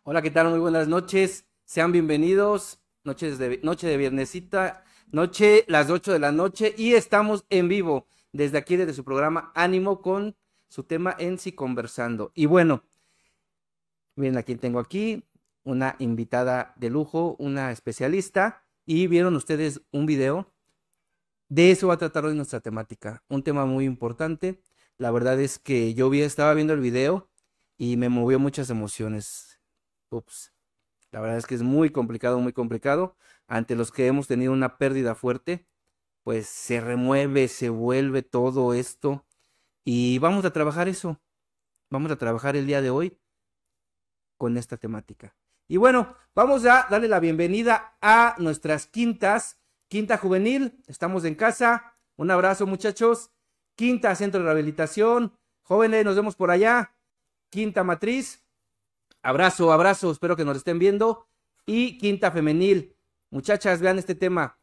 Hola, ¿qué tal? Muy buenas noches. Sean bienvenidos. Noche de viernesita, noche las 8 de la noche y estamos en vivo desde aquí, desde su programa Ánimo con su tema en Sí Conversando. Y bueno, miren a quién tengo aquí, una invitada de lujo, una especialista y vieron ustedes un video. De eso va a tratar hoy nuestra temática, un tema muy importante. La verdad es que estaba viendo el video y me movió muchas emociones. Ups. La verdad es que es muy complicado. Ante los que hemos tenido una pérdida fuerte, pues se remueve, se vuelve todo esto. Y vamos a trabajar eso. Vamos a trabajar el día de hoy con esta temática. Y bueno, vamos a darle la bienvenida a nuestras quinta juvenil. Estamos en casa. Un abrazo, muchachos. Quinta centro de rehabilitación. Jóvenes, nos vemos por allá. Quinta matriz. Abrazo, abrazo, espero que nos estén viendo. Y quinta femenil. Muchachas, vean este tema.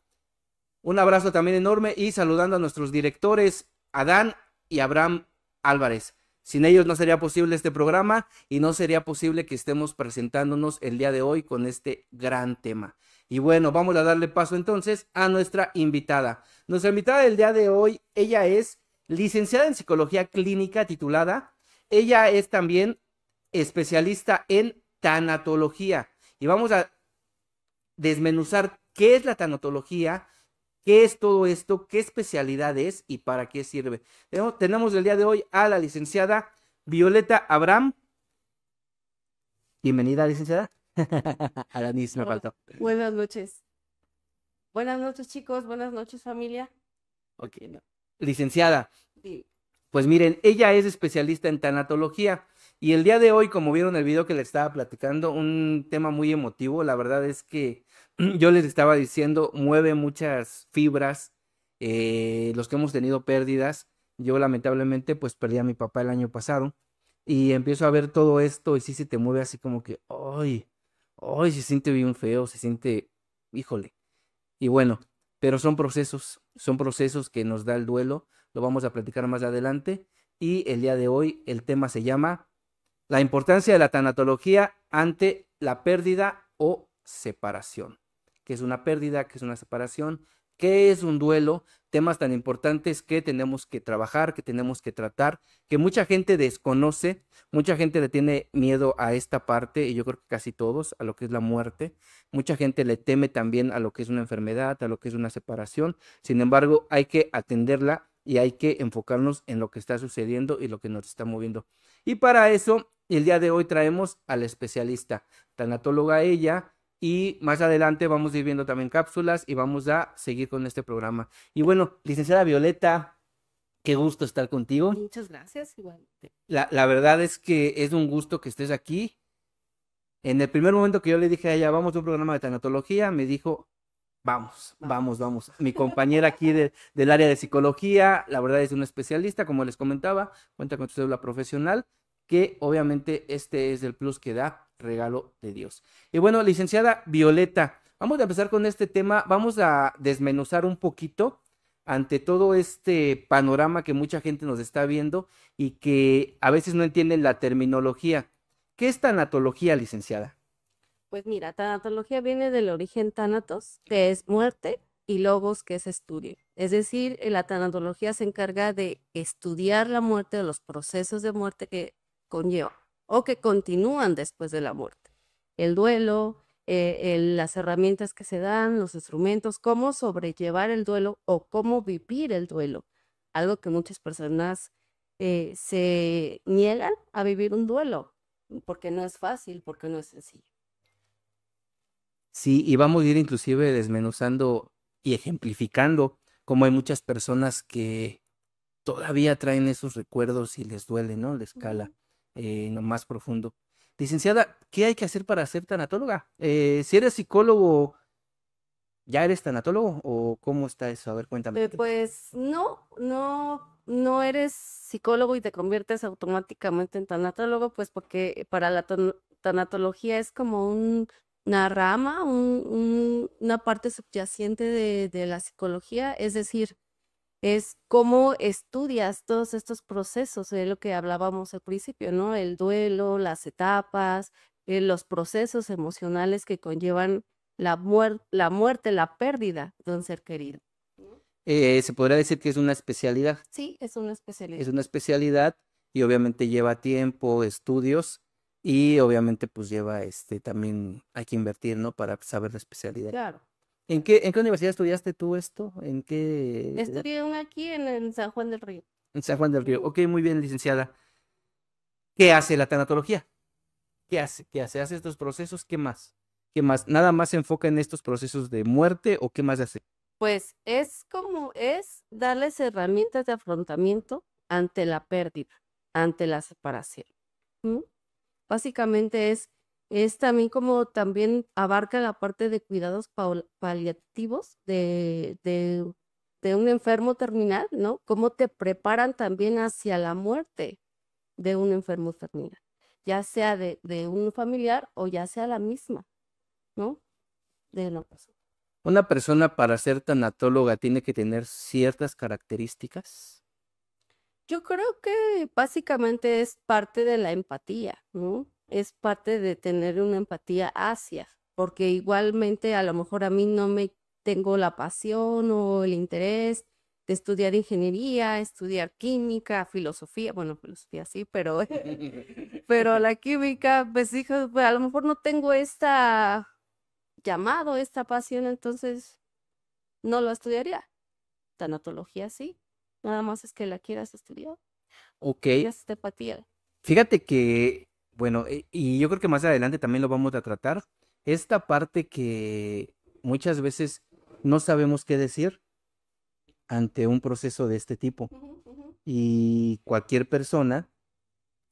Un abrazo también enorme y saludando a nuestros directores, Adán y Abraham Álvarez. Sin ellos no sería posible este programa y no sería posible que estemos presentándonos el día de hoy con este gran tema. Y bueno, vamos a darle paso entonces a nuestra invitada. Nuestra invitada del día de hoy, ella es licenciada en psicología clínica titulada. Ella es también especialista en tanatología. Y vamos a desmenuzar qué es la tanatología, qué es todo esto, qué especialidad es y para qué sirve. Tenemos el día de hoy a la licenciada Violeta Abraham. Bienvenida, licenciada. Alanis me Hola, faltó. buenas noches. Buenas noches, chicos. Buenas noches, familia. Ok, no. Licenciada, Sí. pues miren, ella es especialista en tanatología y el día de hoy, como vieron el video que les estaba platicando, un tema muy emotivo, la verdad es que yo les estaba diciendo, mueve muchas fibras, los que hemos tenido pérdidas, yo lamentablemente pues perdí a mi papá el año pasado y empiezo a ver todo esto y sí se te mueve así como que, ay, ay, se siente bien feo, se siente, híjole. Y bueno, pero son procesos que nos da el duelo, lo vamos a platicar más adelante. Y el día de hoy el tema se llama la importancia de la tanatología ante la pérdida o separación. ¿Qué es una pérdida? ¿Qué es una separación? ¿Qué es un duelo? Temas tan importantes que tenemos que trabajar, que tenemos que tratar, que mucha gente desconoce, mucha gente le tiene miedo a esta parte, y yo creo que casi todos, a lo que es la muerte. Mucha gente le teme también a lo que es una enfermedad, a lo que es una separación. Sin embargo, hay que atenderla y hay que enfocarnos en lo que está sucediendo y lo que nos está moviendo. Y para eso, el día de hoy traemos a la especialista, tanatóloga ella, y más adelante vamos a ir viendo también cápsulas y vamos a seguir con este programa. Y bueno, licenciada Violeta, qué gusto estar contigo. Muchas gracias, igual. La verdad es que es un gusto que estés aquí. En el primer momento que yo le dije a ella, vamos a un programa de tanatología, me dijo, vamos, vamos, Vamos. vamos. Mi compañera aquí del área de psicología, la verdad es una especialista, como les comentaba, cuenta con su cédula profesional, que obviamente este es el plus que da regalo de Dios. Y bueno, licenciada Violeta, vamos a empezar con este tema, vamos a desmenuzar un poquito ante todo este panorama que mucha gente nos está viendo y que a veces no entienden la terminología. ¿Qué es tanatología, licenciada? Pues mira, tanatología viene del origen thanatos, que es muerte, y logos, que es estudio. Es decir, la tanatología se encarga de estudiar la muerte o los procesos de muerte que conlleva o que continúan después de la muerte. El duelo, las herramientas que se dan, los instrumentos, cómo sobrellevar el duelo o cómo vivir el duelo. Algo que muchas personas se niegan a vivir un duelo, porque no es fácil, porque no es sencillo. Sí, y vamos a ir inclusive desmenuzando y ejemplificando cómo hay muchas personas que todavía traen esos recuerdos y les duele, ¿no? Les cala en lo más profundo. Licenciada, ¿qué hay que hacer para ser tanatóloga? Si eres psicólogo, ¿ya eres tanatólogo o cómo está eso? A ver, cuéntame. Pues no eres psicólogo y te conviertes automáticamente en tanatólogo, pues porque para la tanatología es como una rama, una parte subyacente de la psicología, es decir, es cómo estudias todos estos procesos, de lo que hablábamos al principio, ¿no? El duelo, las etapas, los procesos emocionales que conllevan la muerte, la pérdida de un ser querido. Se podría decir que es una especialidad. Sí, es una especialidad. Es una especialidad y obviamente lleva tiempo, estudios y obviamente pues lleva también hay que invertir, ¿no? Para saber la especialidad. Claro. ¿En qué universidad estudiaste tú esto? ¿En qué? Estudié una aquí en San Juan del Río. En San Juan del Río. Ok, muy bien, licenciada. ¿Qué hace la tanatología? ¿Qué hace? ¿Qué hace? ¿Hace estos procesos? ¿Qué más? ¿Qué más? ¿Nada más se enfoca en estos procesos de muerte o qué más hace? Pues es darles herramientas de afrontamiento ante la pérdida, ante la separación. ¿M? Básicamente es también como también abarca la parte de cuidados paliativos de un enfermo terminal, ¿no? Cómo te preparan también hacia la muerte de un enfermo terminal, ya sea de un familiar o ya sea la misma, ¿no? De una persona. ¿Una persona para ser tanatóloga tiene que tener ciertas características? Yo creo que básicamente es parte de la empatía, ¿no? Es parte de tener una empatía hacia, porque igualmente a lo mejor a mí no me tengo la pasión o el interés de estudiar ingeniería, estudiar química, filosofía, bueno, filosofía sí, pero, pero la química, pues hijo, pues, a lo mejor no tengo esta llamado, esta pasión, entonces no lo estudiaría. Tanatología sí, nada más es que la quieras estudiar. Ok, Ya se te empatía. fíjate que, bueno, y yo creo que más adelante también lo vamos a tratar, esta parte que muchas veces no sabemos qué decir ante un proceso de este tipo Ujú, ujú. y cualquier persona,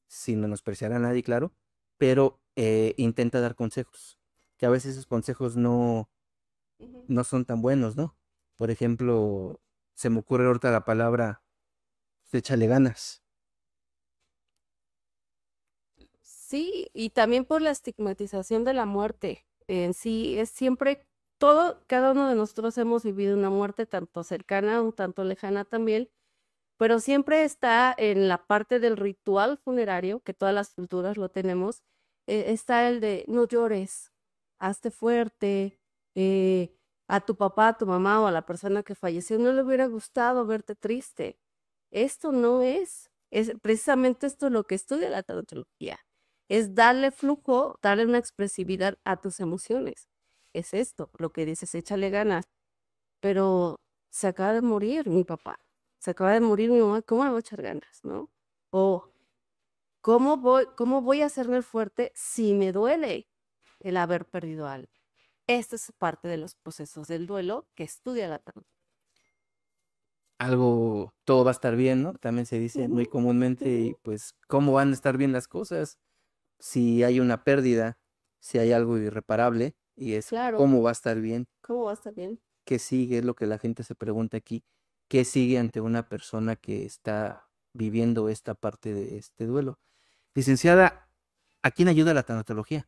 sin menospreciar a nadie, claro, pero intenta dar consejos, que a veces esos consejos Ujú. no son tan buenos, ¿no? Por ejemplo, se me ocurre ahorita la palabra, échale ganas. Sí, y también por la estigmatización de la muerte. En sí, es siempre, cada uno de nosotros hemos vivido una muerte tanto cercana, un tanto lejana también, pero siempre está en la parte del ritual funerario, que todas las culturas lo tenemos, está el de no llores, hazte fuerte, eh, a tu papá, a tu mamá o a la persona que falleció no le hubiera gustado verte triste. Esto no es precisamente esto lo que estudia la tanatología, es darle flujo, darle una expresividad a tus emociones. Es esto, lo que dices, échale ganas, pero se acaba de morir mi papá, se acaba de morir mi mamá, ¿cómo le voy a echar ganas, no? O cómo voy a hacerme fuerte si me duele el haber perdido a algo? Esta es parte de los procesos del duelo que estudia la tanatología. Algo, todo va a estar bien, ¿no? También se dice muy Ujú, comúnmente, y ujú. pues, ¿cómo van a estar bien las cosas? Si hay una pérdida, si hay algo irreparable, y es Claro, cómo va a estar bien, ¿cómo va a estar bien? qué sigue, es lo que la gente se pregunta aquí, qué sigue ante una persona que está viviendo esta parte de este duelo. Licenciada, ¿a quién ayuda la tanatología?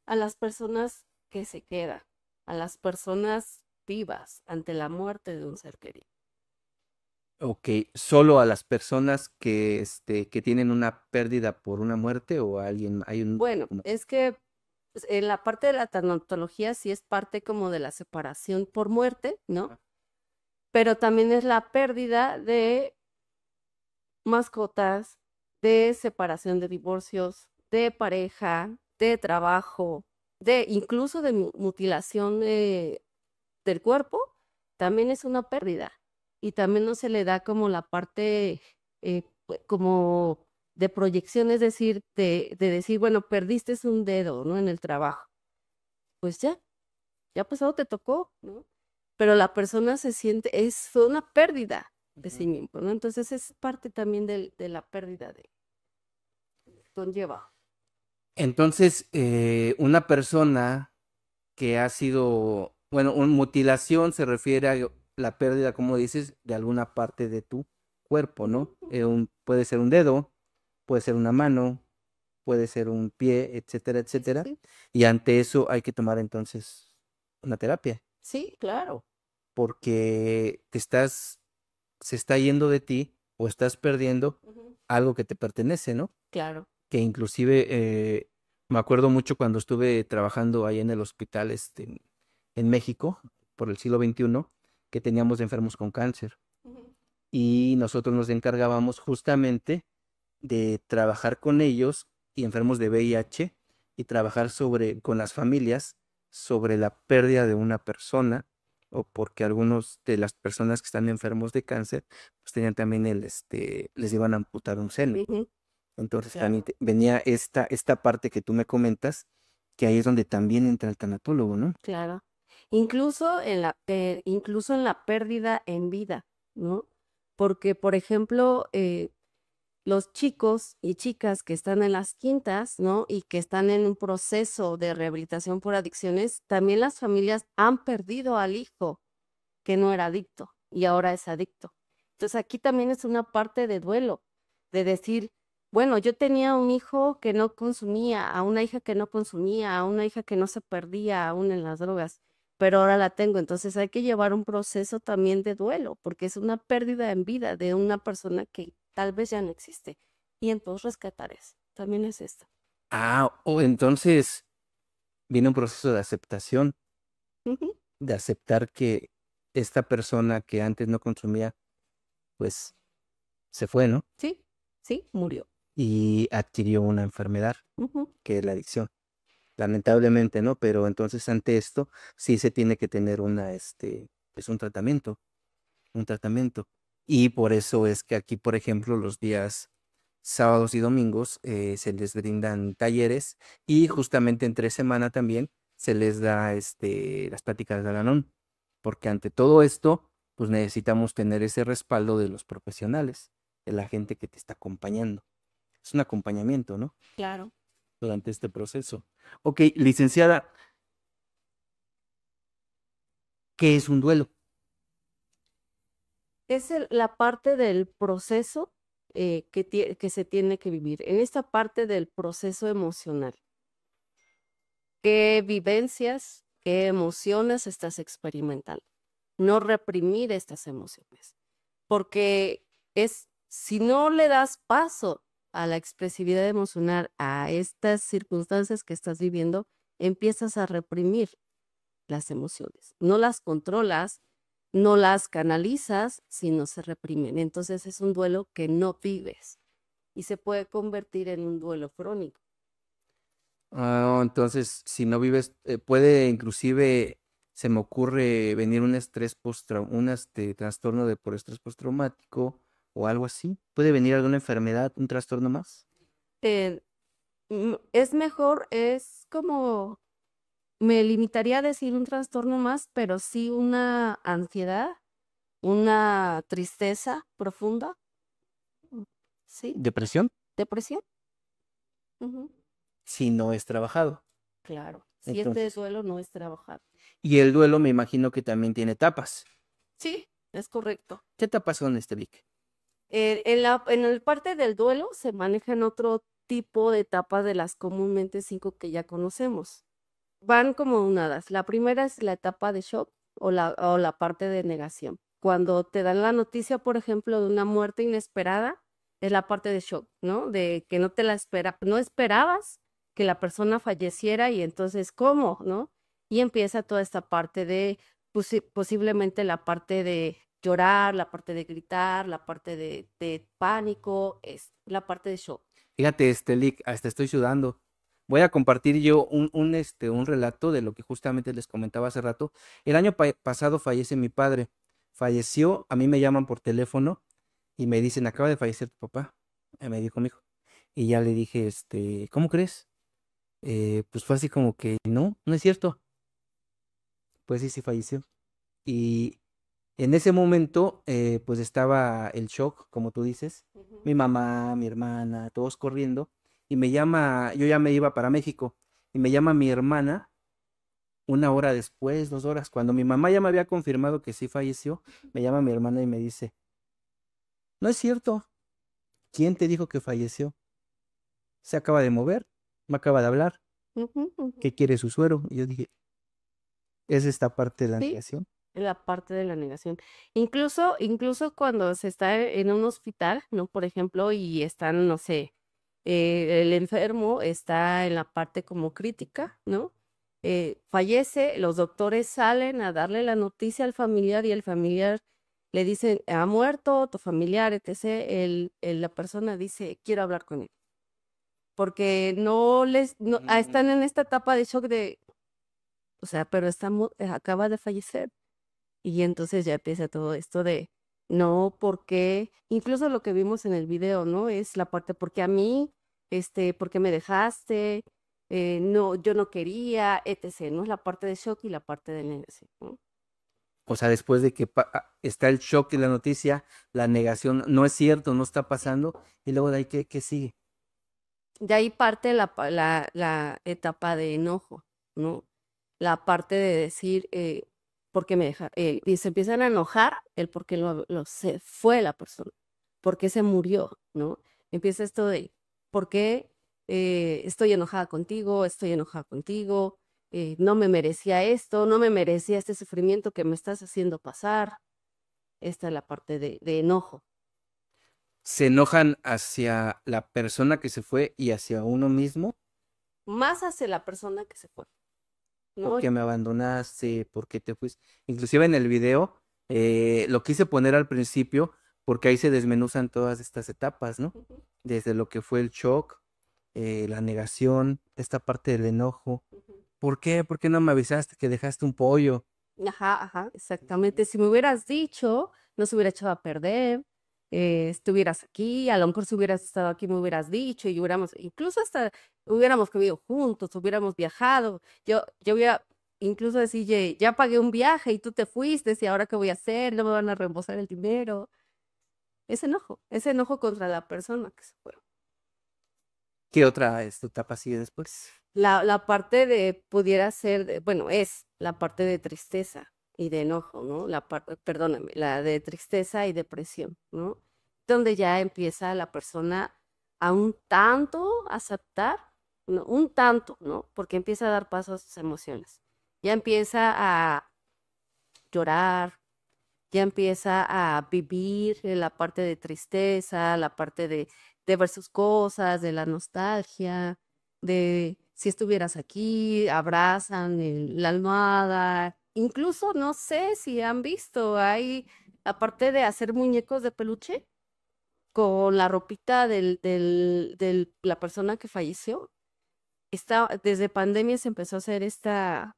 A las personas que se quedan, a las personas vivas ante la muerte de un ser querido. Ok, ¿solo a las personas que tienen una pérdida por una muerte o a alguien, hay un Bueno, poco más? es que pues, en la parte de la tanatología sí es parte como de la separación por muerte, ¿no? Ajá. Pero también es la pérdida de mascotas, de separación de divorcios, de pareja, de trabajo, de incluso de mutilación del cuerpo, también es una pérdida. Y también no se le da como la parte como de proyección, es decir, de decir, bueno, perdiste un dedo, ¿no? En el trabajo. Pues ya pasado te tocó, ¿no? Pero la persona se siente, fue una pérdida de sí Ujú. mismo, ¿no? Entonces es parte también de la pérdida de conlleva. Entonces, una persona que ha sido, bueno, mutilación se refiere a la pérdida, como dices, de alguna parte de tu cuerpo, Ujú, ¿no? ujú. Puede ser un dedo, puede ser una mano, puede ser un pie, etcétera, Sí, sí, etcétera. sí. Y ante eso hay que tomar entonces una terapia, Sí, claro. porque se está yendo de ti o estás perdiendo Ujú. algo que te pertenece, ¿no? Claro. Que inclusive Me acuerdo mucho cuando estuve trabajando ahí en el hospital, en México, por el siglo XXI, que teníamos enfermos con cáncer. Ujú. Y nosotros nos encargábamos justamente de trabajar con ellos y enfermos de VIH y trabajar con las familias sobre la pérdida de una persona o porque algunos de las personas que están enfermos de cáncer pues tenían también les iban a amputar un seno. Ujú, Entonces también claro. venía esta parte que tú me comentas, que ahí es donde también entra el tanatólogo, ¿no? Claro. Incluso en la pérdida en vida, ¿no? Porque, por ejemplo, los chicos y chicas que están en las quintas, ¿no? Y que están en un proceso de rehabilitación por adicciones, también las familias han perdido al hijo que no era adicto y ahora es adicto. Entonces aquí también es una parte de duelo, de decir, bueno, yo tenía un hijo que no consumía, a una hija que no consumía, a una hija que no se perdía aún en las drogas, pero ahora la tengo. Entonces hay que llevar un proceso también de duelo, porque es una pérdida en vida de una persona que tal vez ya no existe. Y entonces rescatar eso, también es esto. Ah, o entonces viene un proceso de aceptación, Ujú. de aceptar que esta persona que antes no consumía, pues se fue, ¿no? Sí, sí, murió. Y adquirió una enfermedad, Ujú. que es la adicción. Lamentablemente, ¿no? Pero entonces ante esto sí se tiene que tener pues un tratamiento. Y por eso es que aquí, por ejemplo, los días sábados y domingos se les brindan talleres y justamente entre semana también se les da las pláticas de Alanón, porque ante todo esto, pues necesitamos tener ese respaldo de los profesionales, de la gente que te está acompañando. Es un acompañamiento, ¿no? Claro. Durante este proceso. Ok, licenciada, ¿qué es un duelo? Es la parte del proceso que se tiene que vivir. En esta parte del proceso emocional, ¿qué vivencias, qué emociones estás experimentando? No reprimir estas emociones, porque si no le das paso a la expresividad emocional, a estas circunstancias que estás viviendo, empiezas a reprimir las emociones. No las controlas, no las canalizas, sino se reprimen. Entonces es un duelo que no vives y se puede convertir en un duelo crónico. Ah, entonces, si no vives, puede inclusive, se me ocurre venir un estrés un trastorno de por estrés postraumático o algo así. ¿Puede venir alguna enfermedad, un trastorno más? Eh, es mejor, es como, me limitaría a decir un trastorno más, pero sí una ansiedad, una tristeza profunda, ¿sí? ¿Depresión? Depresión. Ujú. Si no es trabajado. Claro, si este Entonces, duelo no es trabajado. y el duelo me imagino que también tiene etapas. Sí, es correcto. ¿Qué etapas son, Vic? En el parte del duelo se manejan otro tipo de etapas de las comúnmente 5 que ya conocemos. Van como unadas. La primera es la etapa de shock o la parte de negación. Cuando te dan la noticia, por ejemplo, de una muerte inesperada, es la parte de shock, ¿no? De que no te la no esperabas que la persona falleciera y entonces, ¿cómo? ¿No? Y empieza toda esta parte de posiblemente la parte de llorar, la parte de gritar, la parte de pánico, es la parte de shock. Fíjate, Lick, hasta estoy sudando. Voy a compartir yo un relato de lo que justamente les comentaba hace rato. El año pasado fallece mi padre. Falleció, a mí me llaman por teléfono y me dicen, acaba de fallecer tu papá. Me dijo mi hijo. Y ya le dije, ¿cómo crees? Pues fue así como que, no, no es cierto. Pues sí, sí falleció. Y en ese momento, pues estaba el shock, como tú dices, Ujú. mi mamá, mi hermana, todos corriendo, y me llama, yo ya me iba para México, y me llama mi hermana una hora después, 2 horas, cuando mi mamá ya me había confirmado que sí falleció, me llama mi hermana y me dice, no es cierto, ¿quién te dijo que falleció? Se acaba de mover, me acaba de hablar, Ujú, ujú. ¿qué quiere su suero? Y yo dije, ¿es esta parte de la Sí, negación? la parte de la negación. Incluso cuando se está en un hospital, ¿no? Por ejemplo, y están, no sé, El enfermo está en la parte como crítica, ¿no? Fallece, los doctores salen a darle la noticia al familiar y el familiar le dicen, ha muerto tu familiar, etc. La persona dice, quiero hablar con él. Porque están en esta etapa de shock de, o sea, pero acaba de fallecer. Y entonces ya empieza todo esto de, no, porque, incluso lo que vimos en el video, ¿no? Es la parte, porque a mí, porque me dejaste, no, yo no quería, etc., ¿no? Es la parte de shock y la parte de negación, ¿no? O sea, después de que está el shock y la noticia, la negación, no es cierto, no está pasando, y luego de ahí, ¿qué sigue? De ahí parte la etapa de enojo, ¿no? La parte de decir, ¿por qué me dejaron? Y se empiezan a enojar el por qué se fue la persona, por qué se murió, ¿no? Empieza esto de, ¿por qué estoy enojada contigo? Estoy enojada contigo, no me merecía esto, no me merecía este sufrimiento que me estás haciendo pasar. Esta es la parte de enojo. ¿Se enojan hacia la persona que se fue y hacia uno mismo? Más hacia la persona que se fue, ¿no? ¿Por qué me abandonaste? ¿Por qué te fuiste? Inclusive en el video, lo quise poner al principio porque ahí se desmenuzan todas estas etapas, ¿no? Ujú, Desde lo que fue el shock, la negación, esta parte del enojo. ujú. ¿Por qué? ¿Por qué no me avisaste que dejaste un pollo? Ajá, exactamente. Si me hubieras dicho, no se hubiera echado a perder, estuvieras aquí, a lo mejor si hubieras estado aquí me hubieras dicho y incluso hasta hubiéramos comido juntos, hubiéramos viajado. Yo hubiera incluso decir, ya pagué un viaje y tú te fuiste, ¿y ahora qué voy a hacer? No me van a reembolsar el dinero. Ese enojo contra la persona que se fue. ¿Qué otra etapa sigue después? La parte de, pudiera ser, bueno, es la parte de tristeza y de enojo, ¿no? Perdóname, la de tristeza y depresión, ¿no? Donde ya empieza la persona a un tanto aceptar, ¿no? Un tanto, ¿no? Porque empieza a dar paso a sus emociones. Ya empieza a llorar, ya empieza a vivir la parte de tristeza, la parte de ver sus cosas, de la nostalgia, de si estuvieras aquí, abrazan la almohada. Incluso no sé si han visto, hay, aparte de hacer muñecos de peluche, con la ropita de la persona que falleció. Desde pandemia se empezó a hacer esta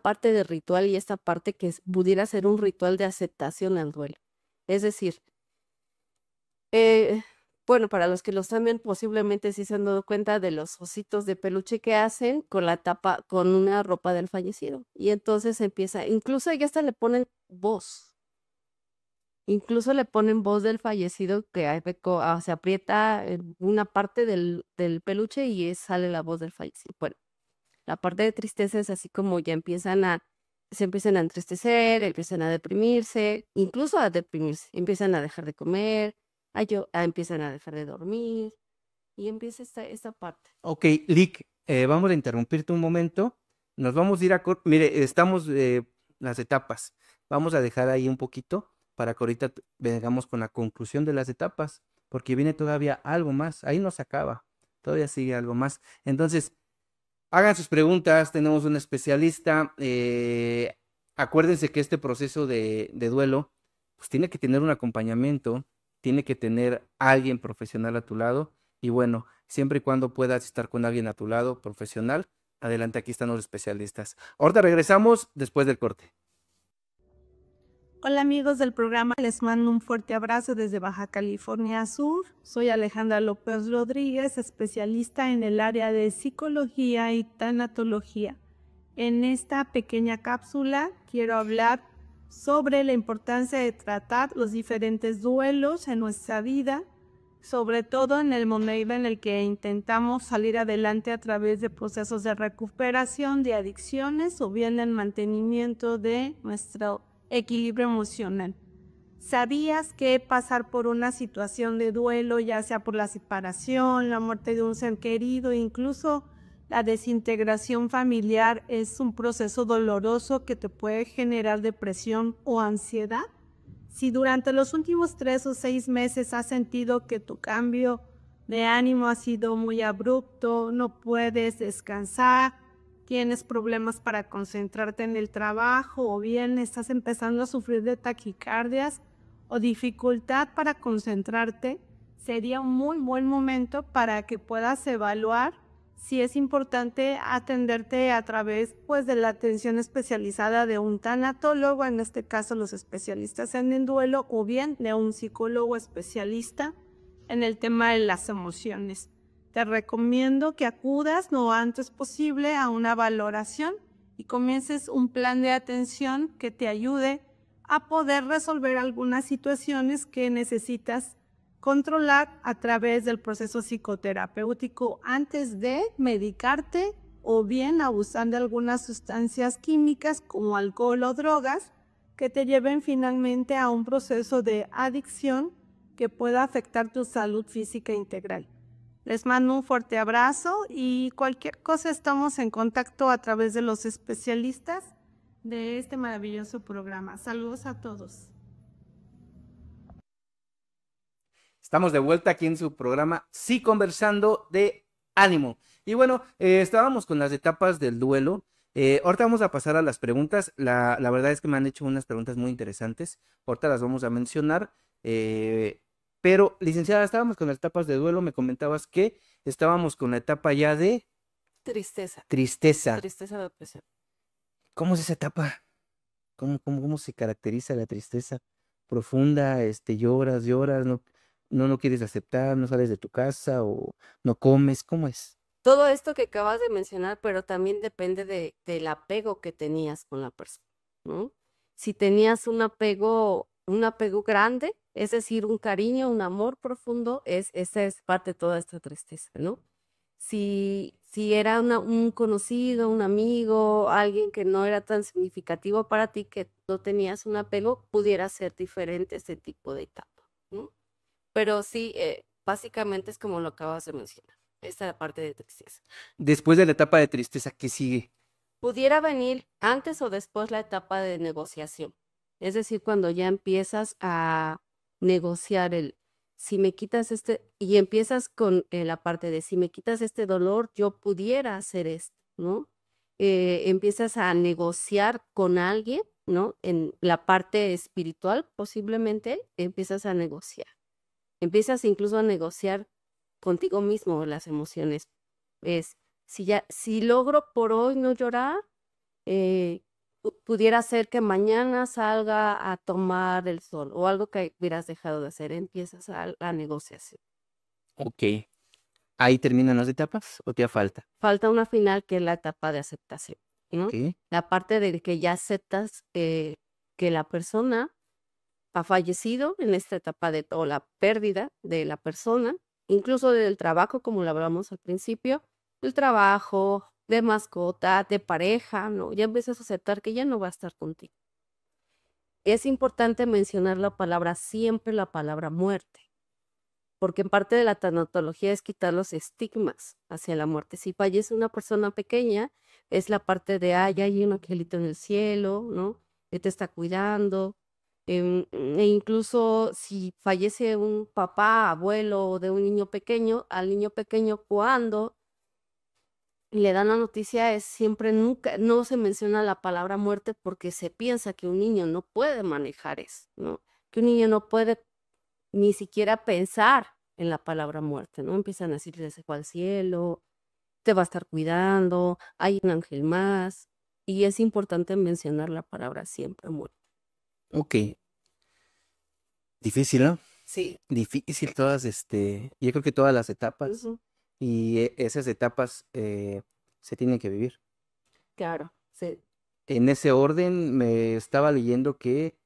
parte de ritual y esta parte que pudiera ser un ritual de aceptación al duelo. Es decir, eh, bueno, para los que lo están viendo, posiblemente sí se han dado cuenta de los ositos de peluche que hacen con la tapa, con una ropa del fallecido. Y entonces empieza, incluso ya hasta le ponen voz. Incluso le ponen voz del fallecido que se aprieta en una parte del peluche y sale la voz del fallecido. Bueno, la parte de tristeza es así como ya se empiezan a entristecer, empiezan a deprimirse, incluso a deprimirse, empiezan a dejar de comer, empiezan a dejar de dormir y empieza esta parte. Ok, Lick, vamos a interrumpirte un momento. Nos vamos a ir Mire, estamos las etapas. Vamos a dejar ahí un poquito para que ahorita vengamos con la conclusión de las etapas, porque viene todavía algo más. Ahí no se acaba. Todavía sigue algo más. Entonces, hagan sus preguntas. Tenemos un especialista. Acuérdense que este proceso de duelo, pues tiene que tener un acompañamiento, tiene que tener alguien profesional a tu lado. Y bueno, siempre y cuando puedas estar con alguien a tu lado, profesional, adelante, aquí están los especialistas. Ahorita regresamos después del corte. Hola amigos del programa, les mando un fuerte abrazo desde Baja California Sur. Soy Alejandra López Rodríguez, especialista en el área de psicología y tanatología. En esta pequeña cápsula quiero hablar sobre la importancia de tratar los diferentes duelos en nuestra vida, sobre todo en el momento en el que intentamos salir adelante a través de procesos de recuperación de adicciones o bien el mantenimiento de nuestro equilibrio emocional. ¿Sabías que pasar por una situación de duelo, ya sea por la separación, la muerte de un ser querido, incluso la desintegración familiar, es un proceso doloroso que te puede generar depresión o ansiedad? Si durante los últimos 3 o 6 meses has sentido que tu cambio de ánimo ha sido muy abrupto, no puedes descansar, tienes problemas para concentrarte en el trabajo o bien estás empezando a sufrir de taquicardias o dificultad para concentrarte, sería un muy buen momento para que puedas evaluar si es importante atenderte a través pues, de la atención especializada de un tanatólogo, en este caso los especialistas en el duelo, o bien de un psicólogo especialista en el tema de las emociones. Te recomiendo que acudas lo antes posible a una valoración y comiences un plan de atención que te ayude a poder resolver algunas situaciones que necesitas controlar a través del proceso psicoterapéutico antes de medicarte o bien abusar de algunas sustancias químicas como alcohol o drogas que te lleven finalmente a un proceso de adicción que pueda afectar tu salud física integral. Les mando un fuerte abrazo y cualquier cosa estamos en contacto a través de los especialistas de este maravilloso programa. Saludos a todos. Estamos de vuelta aquí en su programa Sí Conversando de Ánimo. Y bueno, estábamos con las etapas del duelo. Ahorita vamos a pasar a las preguntas. La verdad es que me han hecho unas preguntas muy interesantes. Ahorita las vamos a mencionar. Pero, licenciada, estábamos con las etapas de duelo. Me comentabas que estábamos con la etapa ya de Tristeza. tristeza. Tristeza, depresión. ¿Cómo es esa etapa? ¿Cómo se caracteriza la tristeza? Profunda, lloras, no quieres aceptar, no sales de tu casa o no comes, ¿cómo es? Todo esto que acabas de mencionar, pero también depende del apego que tenías con la persona, ¿no? Si tenías un apego grande, es decir, un cariño, un amor profundo, esa es parte de toda esta tristeza, ¿no? Si era un conocido, un amigo, alguien que no era tan significativo para ti, que no tenías un apego, pudiera ser diferente ese tipo de etapa, ¿no? Pero sí, básicamente es como lo acabas de mencionar, esta parte de tristeza. Después de la etapa de tristeza, ¿qué sigue? Pudiera venir antes o después la etapa de negociación, es decir, cuando ya empiezas a negociar si me quitas y empiezas con la parte de si me quitas este dolor, yo pudiera hacer esto, ¿no? Empiezas a negociar con alguien, ¿no? En la parte espiritual, posiblemente, empiezas a negociar. Empiezas incluso a negociar contigo mismo las emociones. Si logro por hoy no llorar, pudiera ser que mañana salga a tomar el sol o algo que hubieras dejado de hacer. Empiezas a la negociación. Ok. ¿Ahí terminan las etapas o te falta? Falta una final que es la etapa de aceptación, ¿no? Ok. La parte de que ya aceptas que la persona ha fallecido en esta etapa o la pérdida de la persona, incluso del trabajo, como lo hablamos al principio, del trabajo, de mascota, de pareja, ¿no? Ya empiezas a aceptar que ya no va a estar contigo. Es importante mencionar siempre la palabra muerte, porque en parte de la tanatología es quitar los estigmas hacia la muerte. Si fallece una persona pequeña, es la parte de, ya hay un angelito en el cielo, ¿no? Que te está cuidando. E incluso si fallece un papá, abuelo de un niño pequeño, al niño pequeño cuando le dan la noticia nunca, no se menciona la palabra muerte porque se piensa que un niño no puede manejar eso, ¿no? Que un niño no puede ni siquiera pensar en la palabra muerte, ¿no? Empiezan a decirle, se fue al cielo, te va a estar cuidando, hay un ángel más, y es importante mencionar la palabra siempre muerte. Ok. Difícil, ¿no? Sí. Difícil todas, yo creo que todas las etapas y esas etapas se tienen que vivir. Claro, sí. En ese orden, me estaba leyendo que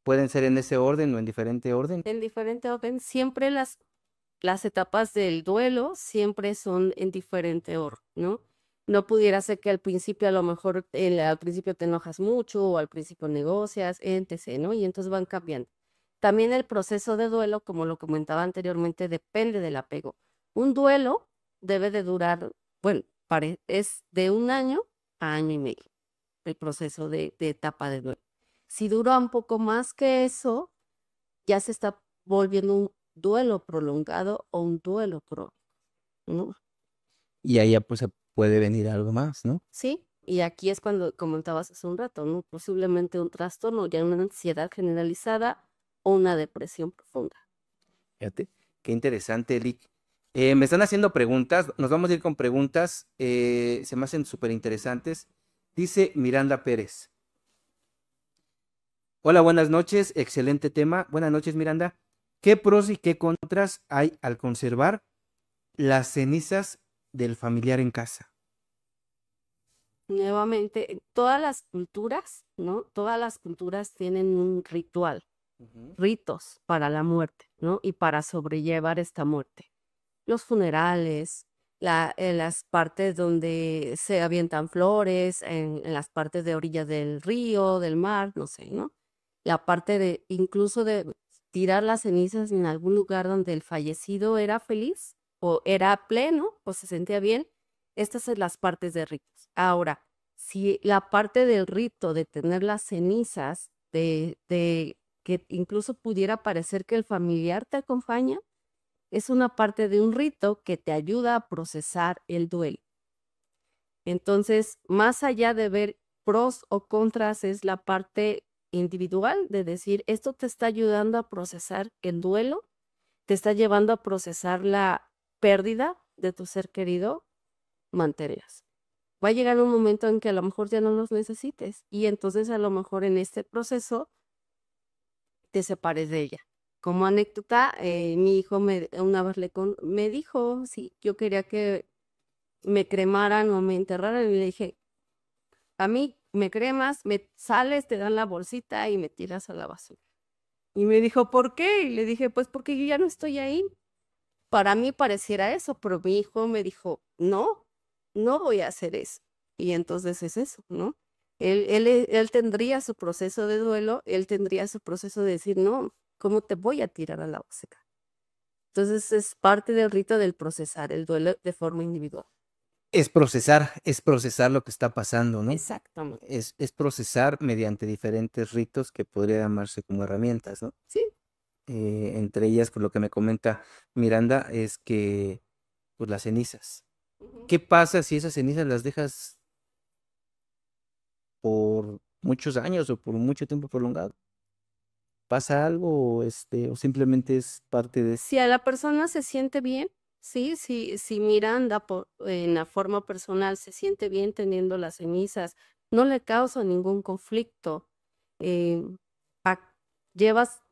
pueden ser en ese orden o en diferente orden. En diferente orden, siempre las etapas del duelo siempre son en diferente orden, ¿no? No pudiera ser que al principio a lo mejor al principio te enojas mucho o al principio negocias, etc., ¿no? Y entonces van cambiando. También el proceso de duelo, como lo comentaba anteriormente, depende del apego. Un duelo debe de durar, bueno, es de 1 año a 1 año y medio, el proceso de etapa de duelo. Si dura un poco más que eso, ya se está volviendo duelo prolongado o un duelo crónico, ¿no? Y ahí ya pues se puede venir algo más, ¿no? Sí, y aquí es cuando comentabas hace un rato, ¿no? Posiblemente un trastorno, ya una ansiedad generalizada o una depresión profunda. Fíjate, qué interesante, Lick. Me están haciendo preguntas, nos vamos a ir con preguntas, se me hacen súper interesantes. Dice Miranda Pérez. Hola, buenas noches, excelente tema. Buenas noches, Miranda. ¿Qué pros y qué contras hay al conservar las cenizas del familiar en casa? Nuevamente, todas las culturas, ¿no? Todas las culturas tienen un ritual, ritos para la muerte, ¿no? Y para sobrellevar esta muerte. Los funerales, las partes donde se avientan flores, en las partes de orillas del río, del mar, no sé, ¿no? La parte de, incluso de tirar las cenizas en algún lugar donde el fallecido era feliz o era pleno o se sentía bien. Estas son las partes de ritos. Ahora, si la parte del rito de tener las cenizas, de que incluso pudiera parecer que el familiar te acompaña, es una parte de un rito que te ayuda a procesar el duelo. Entonces, más allá de ver pros o contras, es la parte individual de decir, esto te está ayudando a procesar el duelo, te está llevando a procesar la pérdida de tu ser querido, mantenerlas. Va a llegar un momento en que a lo mejor ya no los necesites y entonces a lo mejor en este proceso te separes de ella. Como anécdota, mi hijo una vez me dijo si yo quería que me cremaran o me enterraran y le dije, a mí me cremas, me sales, te dan la bolsita y me tiras a la basura. Y me dijo, ¿por qué? Y le dije, pues porque yo ya no estoy ahí. Para mí pareciera eso, pero mi hijo me dijo, no, no voy a hacer eso. Y entonces es eso, ¿no? Él tendría su proceso de duelo, él tendría su proceso de decir, no, ¿cómo te voy a tirar a la basura? Entonces es parte del rito del procesar el duelo de forma individual. Es procesar lo que está pasando, ¿no? Exactamente. Es procesar mediante diferentes ritos que podría llamarse como herramientas, ¿no? Sí. Entre ellas, por lo que me comenta Miranda, es que, pues las cenizas. ¿Qué pasa si esas cenizas las dejas por muchos años o por mucho tiempo prolongado? ¿Pasa algo o simplemente es parte de... Si a la persona se siente bien, sí, si Miranda en la forma personal se siente bien teniendo las cenizas, no le causa ningún conflicto, eh, llevas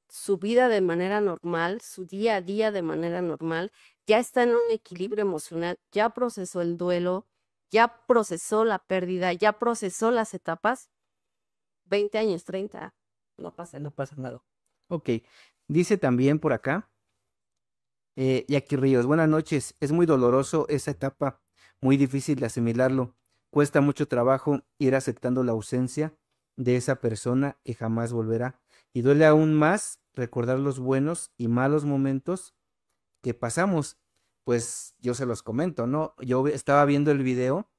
su vida de manera normal, su día a día de manera normal, ya está en un equilibrio emocional, ya procesó el duelo, ya procesó la pérdida, ya procesó las etapas, 20 años, 30, no pasa nada. No pasa nada. Ok. Dice también por acá, Jackie Ríos, buenas noches. Es muy doloroso esa etapa, muy difícil de asimilarlo. Cuesta mucho trabajo ir aceptando la ausencia de esa persona que jamás volverá. Y duele aún más recordar los buenos y malos momentos que pasamos. Pues yo se los comento, ¿no? Yo estaba viendo el video.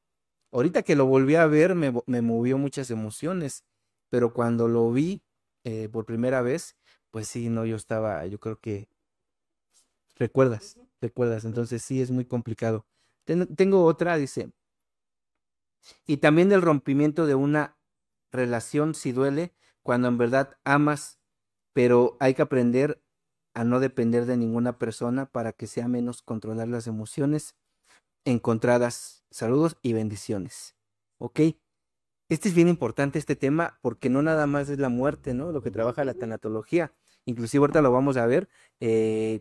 Ahorita que lo volví a ver, me movió muchas emociones. Pero cuando lo vi por primera vez, pues sí, no, yo creo que recuerdas, entonces sí es muy complicado. Tengo otra, dice, y también el rompimiento de una relación si duele cuando en verdad amas, pero hay que aprender a no depender de ninguna persona para que sea menos controlar las emociones encontradas. Saludos y bendiciones. ¿Ok? Este es bien importante este tema porque no nada más es la muerte, ¿no? Lo que trabaja la tanatología. Inclusive ahorita lo vamos a ver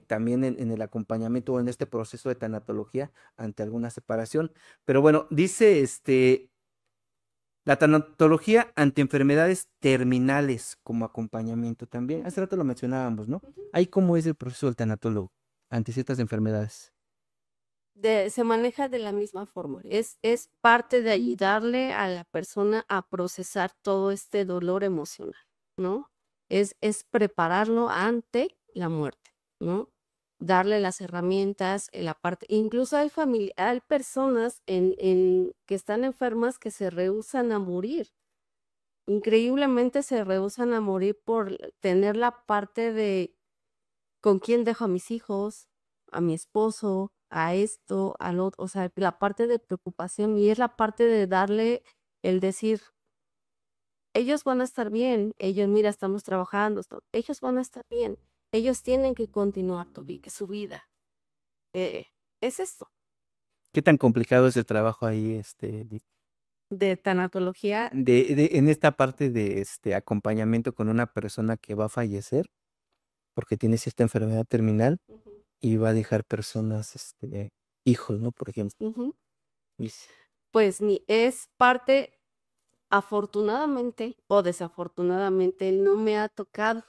también en el acompañamiento o en este proceso de tanatología ante alguna separación. Pero bueno, dice la tanatología ante enfermedades terminales como acompañamiento también. Hace rato lo mencionábamos, ¿no? Ahí cómo es el proceso del tanatólogo ante ciertas enfermedades. Se maneja de la misma forma. Es parte de ayudarle a la persona a procesar todo este dolor emocional, ¿no? Es prepararlo ante la muerte, ¿no? Darle las herramientas, la parte, incluso hay personas que están enfermas que se rehúsan a morir. Increíblemente se rehúsan a morir por tener la parte de ¿con quién dejo a mis hijos, a mi esposo, a esto, al otro? O sea, la parte de preocupación y es la parte de darle el decir, ellos van a estar bien, ellos, mira, estamos trabajando, ellos van a estar bien, ellos tienen que continuar su vida. Es esto. ¿Qué tan complicado es el trabajo ahí, Lick? De tanatología, En esta parte de acompañamiento con una persona que va a fallecer porque tiene esta enfermedad terminal y va a dejar personas, hijos, ¿no? Por ejemplo. ujú, Y pues es parte, afortunadamente o desafortunadamente, no me ha tocado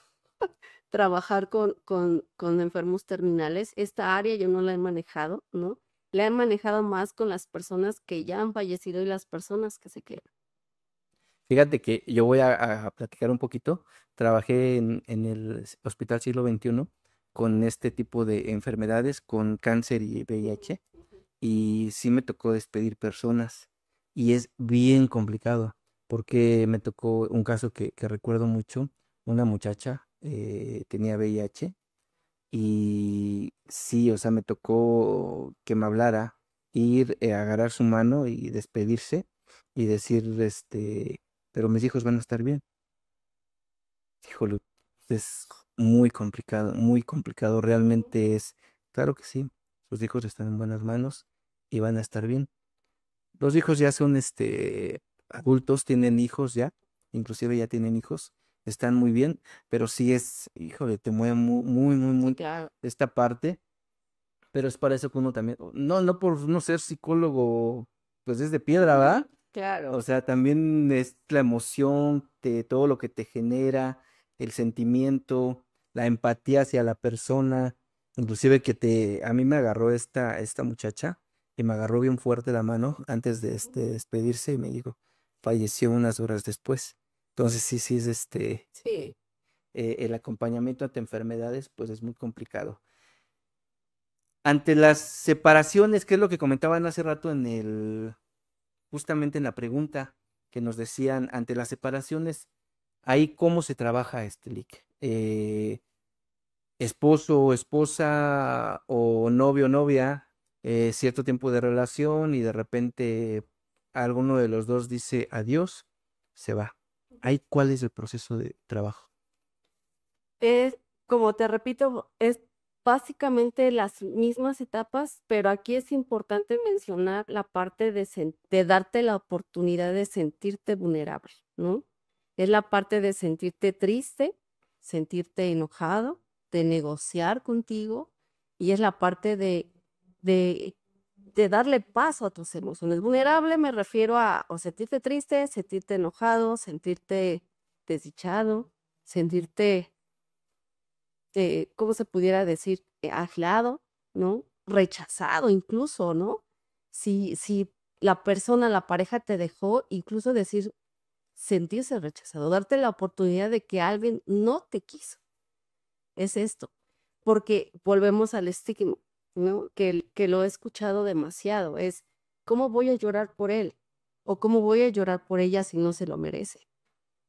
trabajar con enfermos terminales. Esta área yo no la he manejado, ¿no? La he manejado más con las personas que ya han fallecido y las personas que se quedan. Fíjate que yo voy a platicar un poquito. Trabajé en el Hospital Siglo XXI con este tipo de enfermedades, con cáncer y VIH, y sí me tocó despedir personas y es bien complicado porque me tocó un caso que recuerdo mucho. Una muchacha tenía VIH y sí, o sea, me tocó que me hablara, ir, agarrar su mano y despedirse y decir, pero mis hijos van a estar bien. Híjole, es muy complicado, realmente es, claro que sí, sus hijos están en buenas manos y van a estar bien. Los hijos ya son, adultos, tienen hijos ya, inclusive ya tienen hijos, están muy bien, pero sí es, híjole, te mueve muy Claro. esta parte, pero es para eso que uno también, no por no ser psicólogo, pues es de piedra, ¿verdad? Claro. O sea, también es la emoción, todo lo que te genera, el sentimiento, la empatía hacia la persona, inclusive a mí me agarró esta muchacha y me agarró bien fuerte la mano antes de despedirse y me dijo, falleció unas horas después. Entonces sí es Sí. el acompañamiento ante enfermedades, pues es muy complicado. Ante las separaciones, que es lo que comentaban hace rato justamente en la pregunta que nos decían, ante las separaciones, ahí cómo se trabaja Lick. Esposo o esposa o novio o novia, cierto tiempo de relación y de repente alguno de los dos dice adiós, se va. Ahí, ¿cuál es el proceso de trabajo? Es, como te repito, es básicamente las mismas etapas, pero aquí es importante mencionar la parte de darte la oportunidad de sentirte vulnerable, ¿no? Es la parte de sentirte triste, sentirte enojado, de negociar contigo, y es la parte de, de darle paso a tus emociones. Vulnerable me refiero a o sentirte triste, sentirte enojado, sentirte desdichado, sentirte ¿cómo se pudiera decir? Aislado, ¿no? Rechazado incluso, ¿no? Si la persona, la pareja te dejó, incluso decir, sentirse rechazado, darte la oportunidad de que alguien no te quiso. Es esto, porque volvemos al estigma, ¿no? Que lo he escuchado demasiado, es, ¿cómo voy a llorar por él? ¿O cómo voy a llorar por ella si no se lo merece?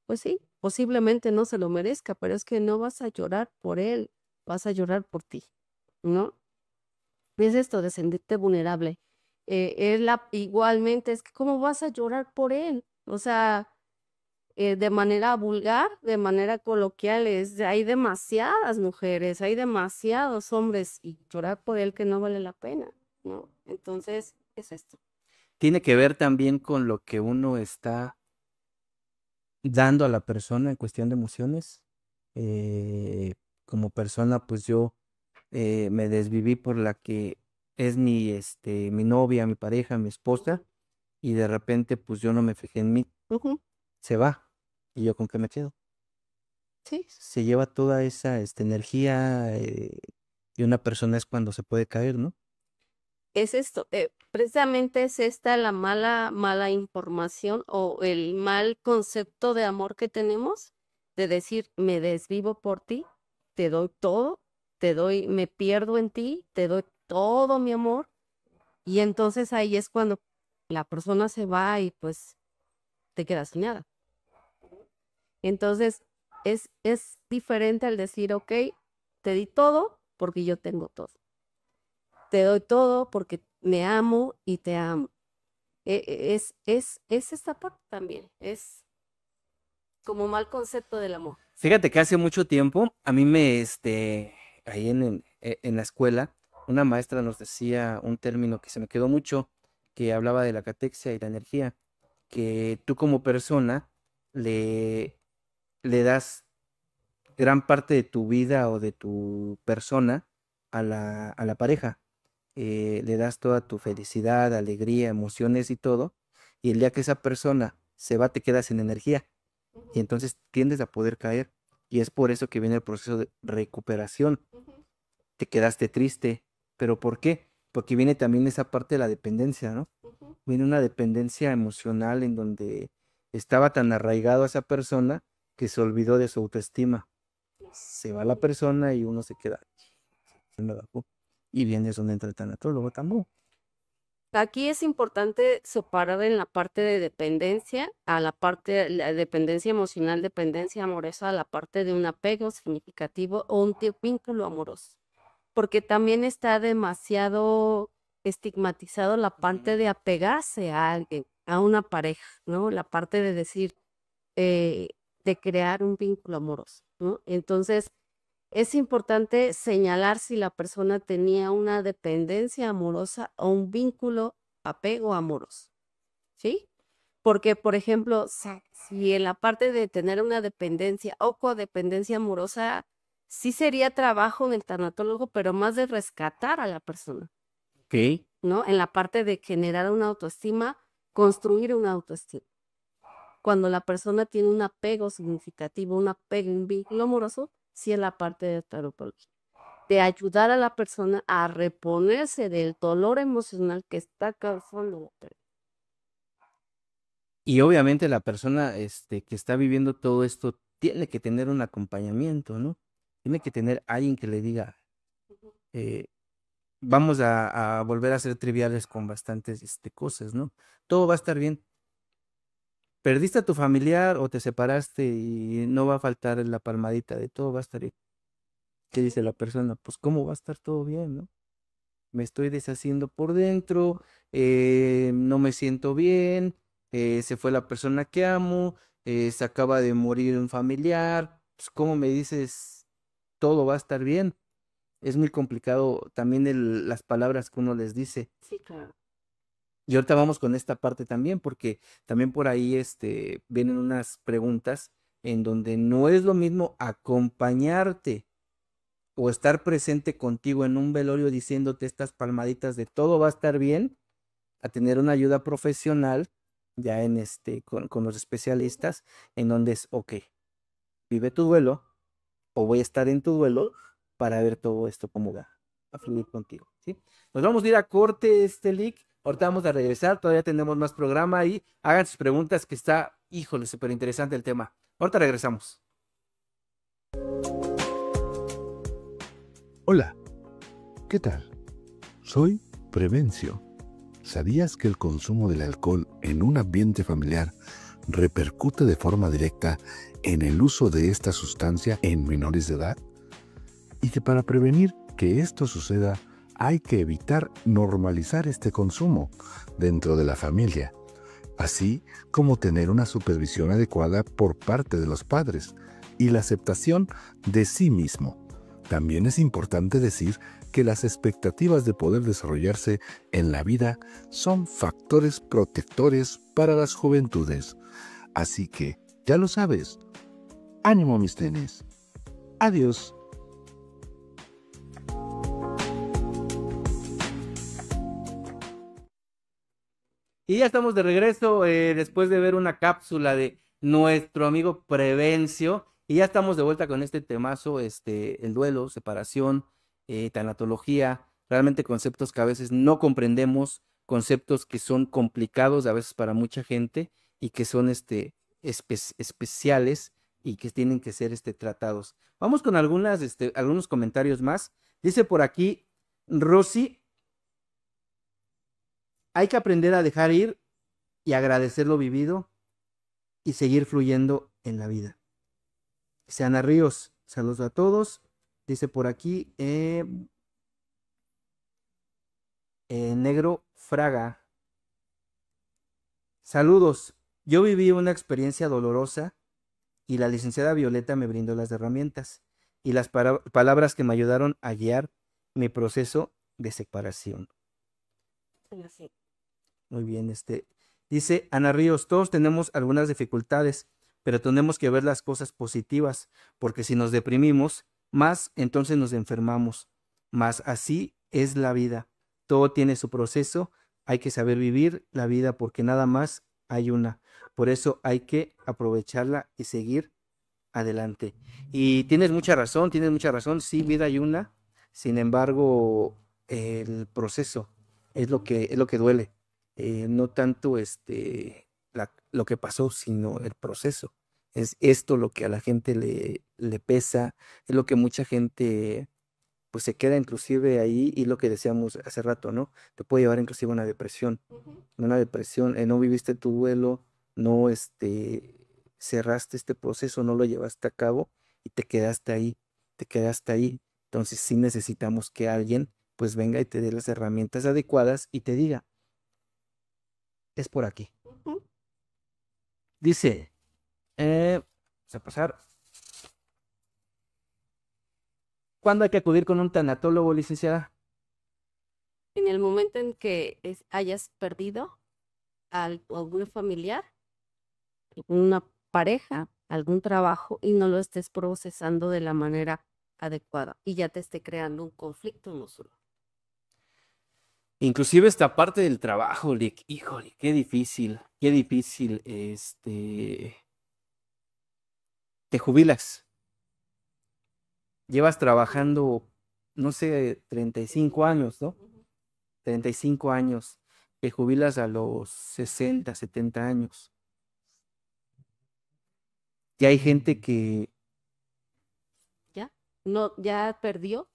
Pues sí, posiblemente no se lo merezca, pero es que no vas a llorar por él, vas a llorar por ti, ¿no? Es esto de sentirte vulnerable. Igualmente, es que ¿cómo vas a llorar por él? O sea, de manera vulgar, de manera coloquial, hay demasiadas mujeres, hay demasiados hombres y llorar por él que no vale la pena, ¿no? Entonces, es esto. Tiene que ver también con lo que uno está dando a la persona en cuestión de emociones. Como persona, pues yo me desviví por la que es mi novia, mi pareja, mi esposa, y de repente, pues yo no me fijé en mí, Ujú, se va, y yo con qué me quedo. sí. Se lleva toda esa energía, y una persona es cuando se puede caer, ¿no? Es esto, precisamente es esta la mala información o el mal concepto de amor que tenemos, de decir, me desvivo por ti, te doy todo, me pierdo en ti, te doy todo mi amor, y entonces ahí es cuando la persona se va y pues te quedas sin nada. Entonces es diferente al decir, ok, Te di todo porque yo tengo todo. Te doy todo porque me amo y te amo. Es esta parte también. Es como mal concepto del amor. Fíjate que hace mucho tiempo, a mí ahí en la escuela, una maestra nos decía un término que se me quedó mucho, que hablaba de la catexia y la energía, que tú como persona le, le das gran parte de tu vida o de tu persona a la pareja. Le das toda tu felicidad, alegría, emociones y todo, y el día que esa persona se va, te quedas sin energía y entonces tiendes a poder caer. Y es por eso que viene el proceso de recuperación. Te quedaste triste, pero ¿por qué? Porque viene también esa parte de la dependencia, ¿no? Viene una dependencia emocional en donde estaba tan arraigado a esa persona que se olvidó de su autoestima. Se va la persona y uno se queda. "Se me bajó". Y viene es donde entra el tanatólogo también. Aquí es importante separar en la parte de dependencia a la parte, la dependencia emocional, dependencia amorosa, a la parte de un apego significativo o un vínculo amoroso. Porque también está demasiado estigmatizado la parte de apegarse a alguien, a una pareja, ¿no? La parte de decir, eh, de crear un vínculo amoroso, ¿no? Entonces, es importante señalar si la persona tenía una dependencia amorosa o un vínculo, apego amoroso, ¿sí? Porque, por ejemplo, si en la parte de tener una dependencia o codependencia amorosa, sí sería trabajo del tanatólogo, pero más de rescatar a la persona, Ok. ¿no? En la parte de generar una autoestima, construir una autoestima. Cuando la persona tiene un apego significativo, un apego, un vínculo amoroso, sí es la parte de tanatología, de ayudar a la persona a reponerse del dolor emocional que está causando la pérdida. Y obviamente la persona que está viviendo todo esto tiene que tener un acompañamiento, ¿no? Tiene que tener alguien que le diga, eh, vamos a volver a ser triviales con bastantes cosas, ¿no? Todo va a estar bien. Perdiste a tu familiar o te separaste y no va a faltar la palmadita de todo va a estar bien. ¿Qué dice la persona? Pues cómo va a estar todo bien, ¿no? Me estoy deshaciendo por dentro, no me siento bien, se fue la persona que amo, se acaba de morir un familiar, pues ¿cómo me dices todo va a estar bien? Es muy complicado también las palabras que uno les dice. Sí, claro. Y ahorita vamos con esta parte también, porque también por ahí vienen unas preguntas en donde no es lo mismo acompañarte o estar presente contigo en un velorio diciéndote estas palmaditas de todo va a estar bien, a tener una ayuda profesional ya con los especialistas, en donde es, ok, vive tu duelo, o voy a estar en tu duelo para ver todo esto cómo va a fluir contigo, ¿sí? Nos vamos a ir a corte, Lick. Ahorita vamos a regresar, todavía tenemos más programa ahí. Hagan sus preguntas que está, híjole, súper interesante el tema. Ahorita regresamos. Hola, ¿qué tal? Soy Prevencio. ¿Sabías que el consumo del alcohol en un ambiente familiar repercute de forma directa en el uso de esta sustancia en menores de edad? Y que para prevenir que esto suceda hay que evitar normalizar este consumo dentro de la familia, así como tener una supervisión adecuada por parte de los padres y la aceptación de sí mismo. También es importante decir que las expectativas de poder desarrollarse en la vida son factores protectores para las juventudes. Así que, ya lo sabes. ¡Ánimo, mis tenis! Adiós. Y ya estamos de regreso después de ver una cápsula de nuestro amigo Prevencio. Y ya estamos de vuelta con este temazo, el duelo, separación, tanatología, realmente conceptos que a veces no comprendemos, conceptos que son complicados a veces para mucha gente y que son especiales y que tienen que ser tratados. Vamos con algunos comentarios más. Dice por aquí Rosy, hay que aprender a dejar ir y agradecer lo vivido y seguir fluyendo en la vida. Seana Ríos, saludos a todos. Dice por aquí, Negro Fraga. Saludos. Yo viví una experiencia dolorosa y la licenciada Violeta me brindó las herramientas y las palabras que me ayudaron a guiar mi proceso de separación. Así. Muy bien, dice Ana Ríos, todos tenemos algunas dificultades, pero tenemos que ver las cosas positivas, porque si nos deprimimos más, entonces nos enfermamos. Más así es la vida. Todo tiene su proceso, hay que saber vivir la vida porque nada más hay una. Por eso hay que aprovecharla y seguir adelante. Y tienes mucha razón, sí, vida hay una. Sin embargo, el proceso es lo que duele. No tanto lo que pasó, sino el proceso. Es esto lo que a la gente le pesa, es lo que mucha gente pues se queda inclusive ahí y lo que decíamos hace rato, ¿no? Te puede llevar inclusive a una depresión, no viviste tu duelo, no cerraste este proceso, no lo llevaste a cabo y te quedaste ahí. Entonces sí necesitamos que alguien pues venga y te dé las herramientas adecuadas y te diga, es por aquí. Ujú. Dice, vamos a pasar. ¿Cuándo hay que acudir con un tanatólogo, licenciada? En el momento en que hayas perdido a algún familiar, una pareja, algún trabajo y no lo estés procesando de la manera adecuada y ya te esté creando un conflicto no solo. Inclusive esta parte del trabajo, Lick, híjole, qué difícil, te jubilas, llevas trabajando, no sé, 35 años, ¿no? 35 años, te jubilas a los 60, 70 años. Y hay gente que, ¿Ya? No, ya perdió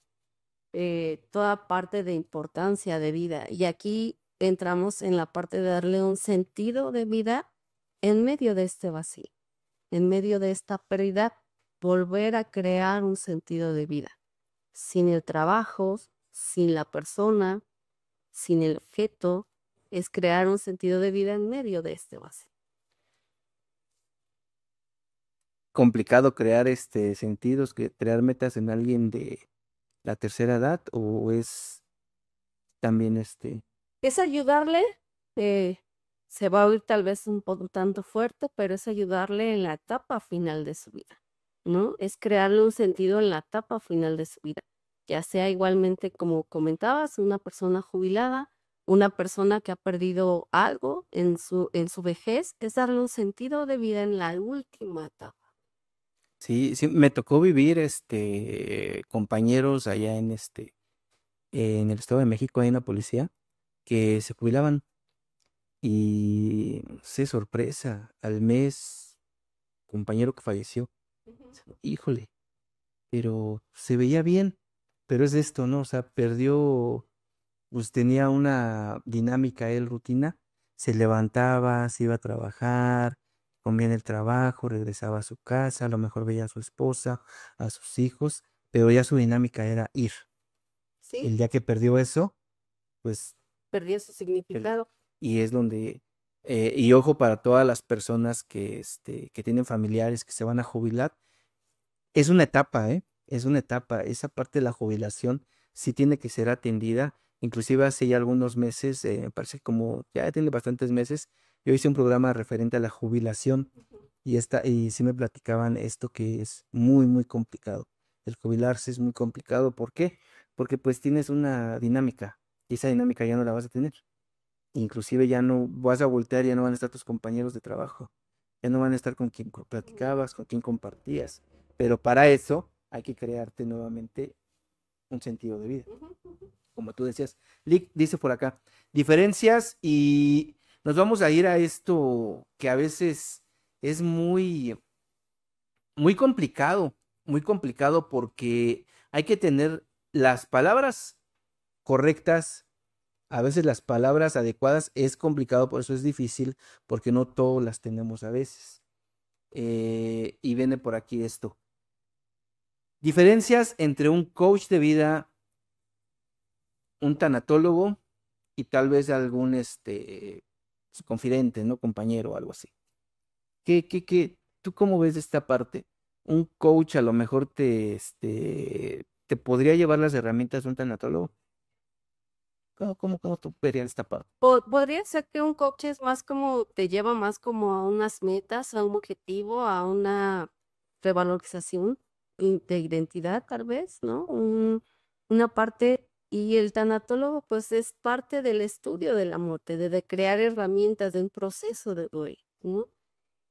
toda parte de importancia de vida. Y aquí entramos en la parte de darle un sentido de vida en medio de este vacío, en medio de esta pérdida, volver a crear un sentido de vida. Sin el trabajo, sin la persona, sin el objeto, es crear un sentido de vida en medio de este vacío. complicado crear sentidos, crear metas en alguien de la tercera edad, o es también Es ayudarle, se va a oír tal vez un poco tanto fuerte, pero es ayudarle en la etapa final de su vida, ¿no? Es crearle un sentido en la etapa final de su vida, ya sea igualmente, como comentabas, una persona jubilada, una persona que ha perdido algo en su vejez, es darle un sentido de vida en la última etapa. Sí, sí, me tocó vivir compañeros allá en el Estado de México, hay una policía, que se jubilaban y sé sorpresa, al mes, compañero que falleció, híjole, pero se veía bien, pero es esto, ¿no? O sea, perdió, pues tenía una dinámica, él, rutina, se levantaba, se iba a trabajar, comía en el trabajo, regresaba a su casa, a lo mejor veía a su esposa, a sus hijos, pero ya su dinámica era ir. El Sí, día que perdió eso, pues, perdió su el- significado. y es donde, y ojo para todas las personas que tienen familiares que se van a jubilar, es una etapa, ¿eh? Es una etapa. Esa parte de la jubilación sí tiene que ser atendida. Inclusive hace ya algunos meses, me parece como ya tiene bastantes meses, yo hice un programa referente a la jubilación y sí me platicaban esto que es muy, muy complicado. El jubilarse es muy complicado. ¿Por qué? Porque pues tienes una dinámica y esa dinámica ya no la vas a tener. Inclusive ya no vas a voltear, ya no van a estar tus compañeros de trabajo, ya no van a estar con quien platicabas, con quien compartías. Pero para eso hay que crearte nuevamente un sentido de vida. Como tú decías, Lick dice por acá, diferencias y nos vamos a ir a esto que a veces es muy complicado porque hay que tener las palabras correctas, a veces las palabras adecuadas, es complicado, por eso es difícil, porque no todas las tenemos a veces. Y viene por aquí esto. Diferencias entre un coach de vida, un tanatólogo y tal vez algún confidente, ¿no? Compañero o algo así. ¿Tú cómo ves esta parte? Un coach a lo mejor te podría llevar las herramientas de un tanatólogo. ¿Cómo tú verías esta parte? Podría ser que un coach es más como, te lleva más como a unas metas, a un objetivo, a una revalorización de identidad, tal vez, ¿no? Una parte, y el tanatólogo, pues es parte del estudio de la muerte, de crear herramientas de un proceso de duelo, ¿no?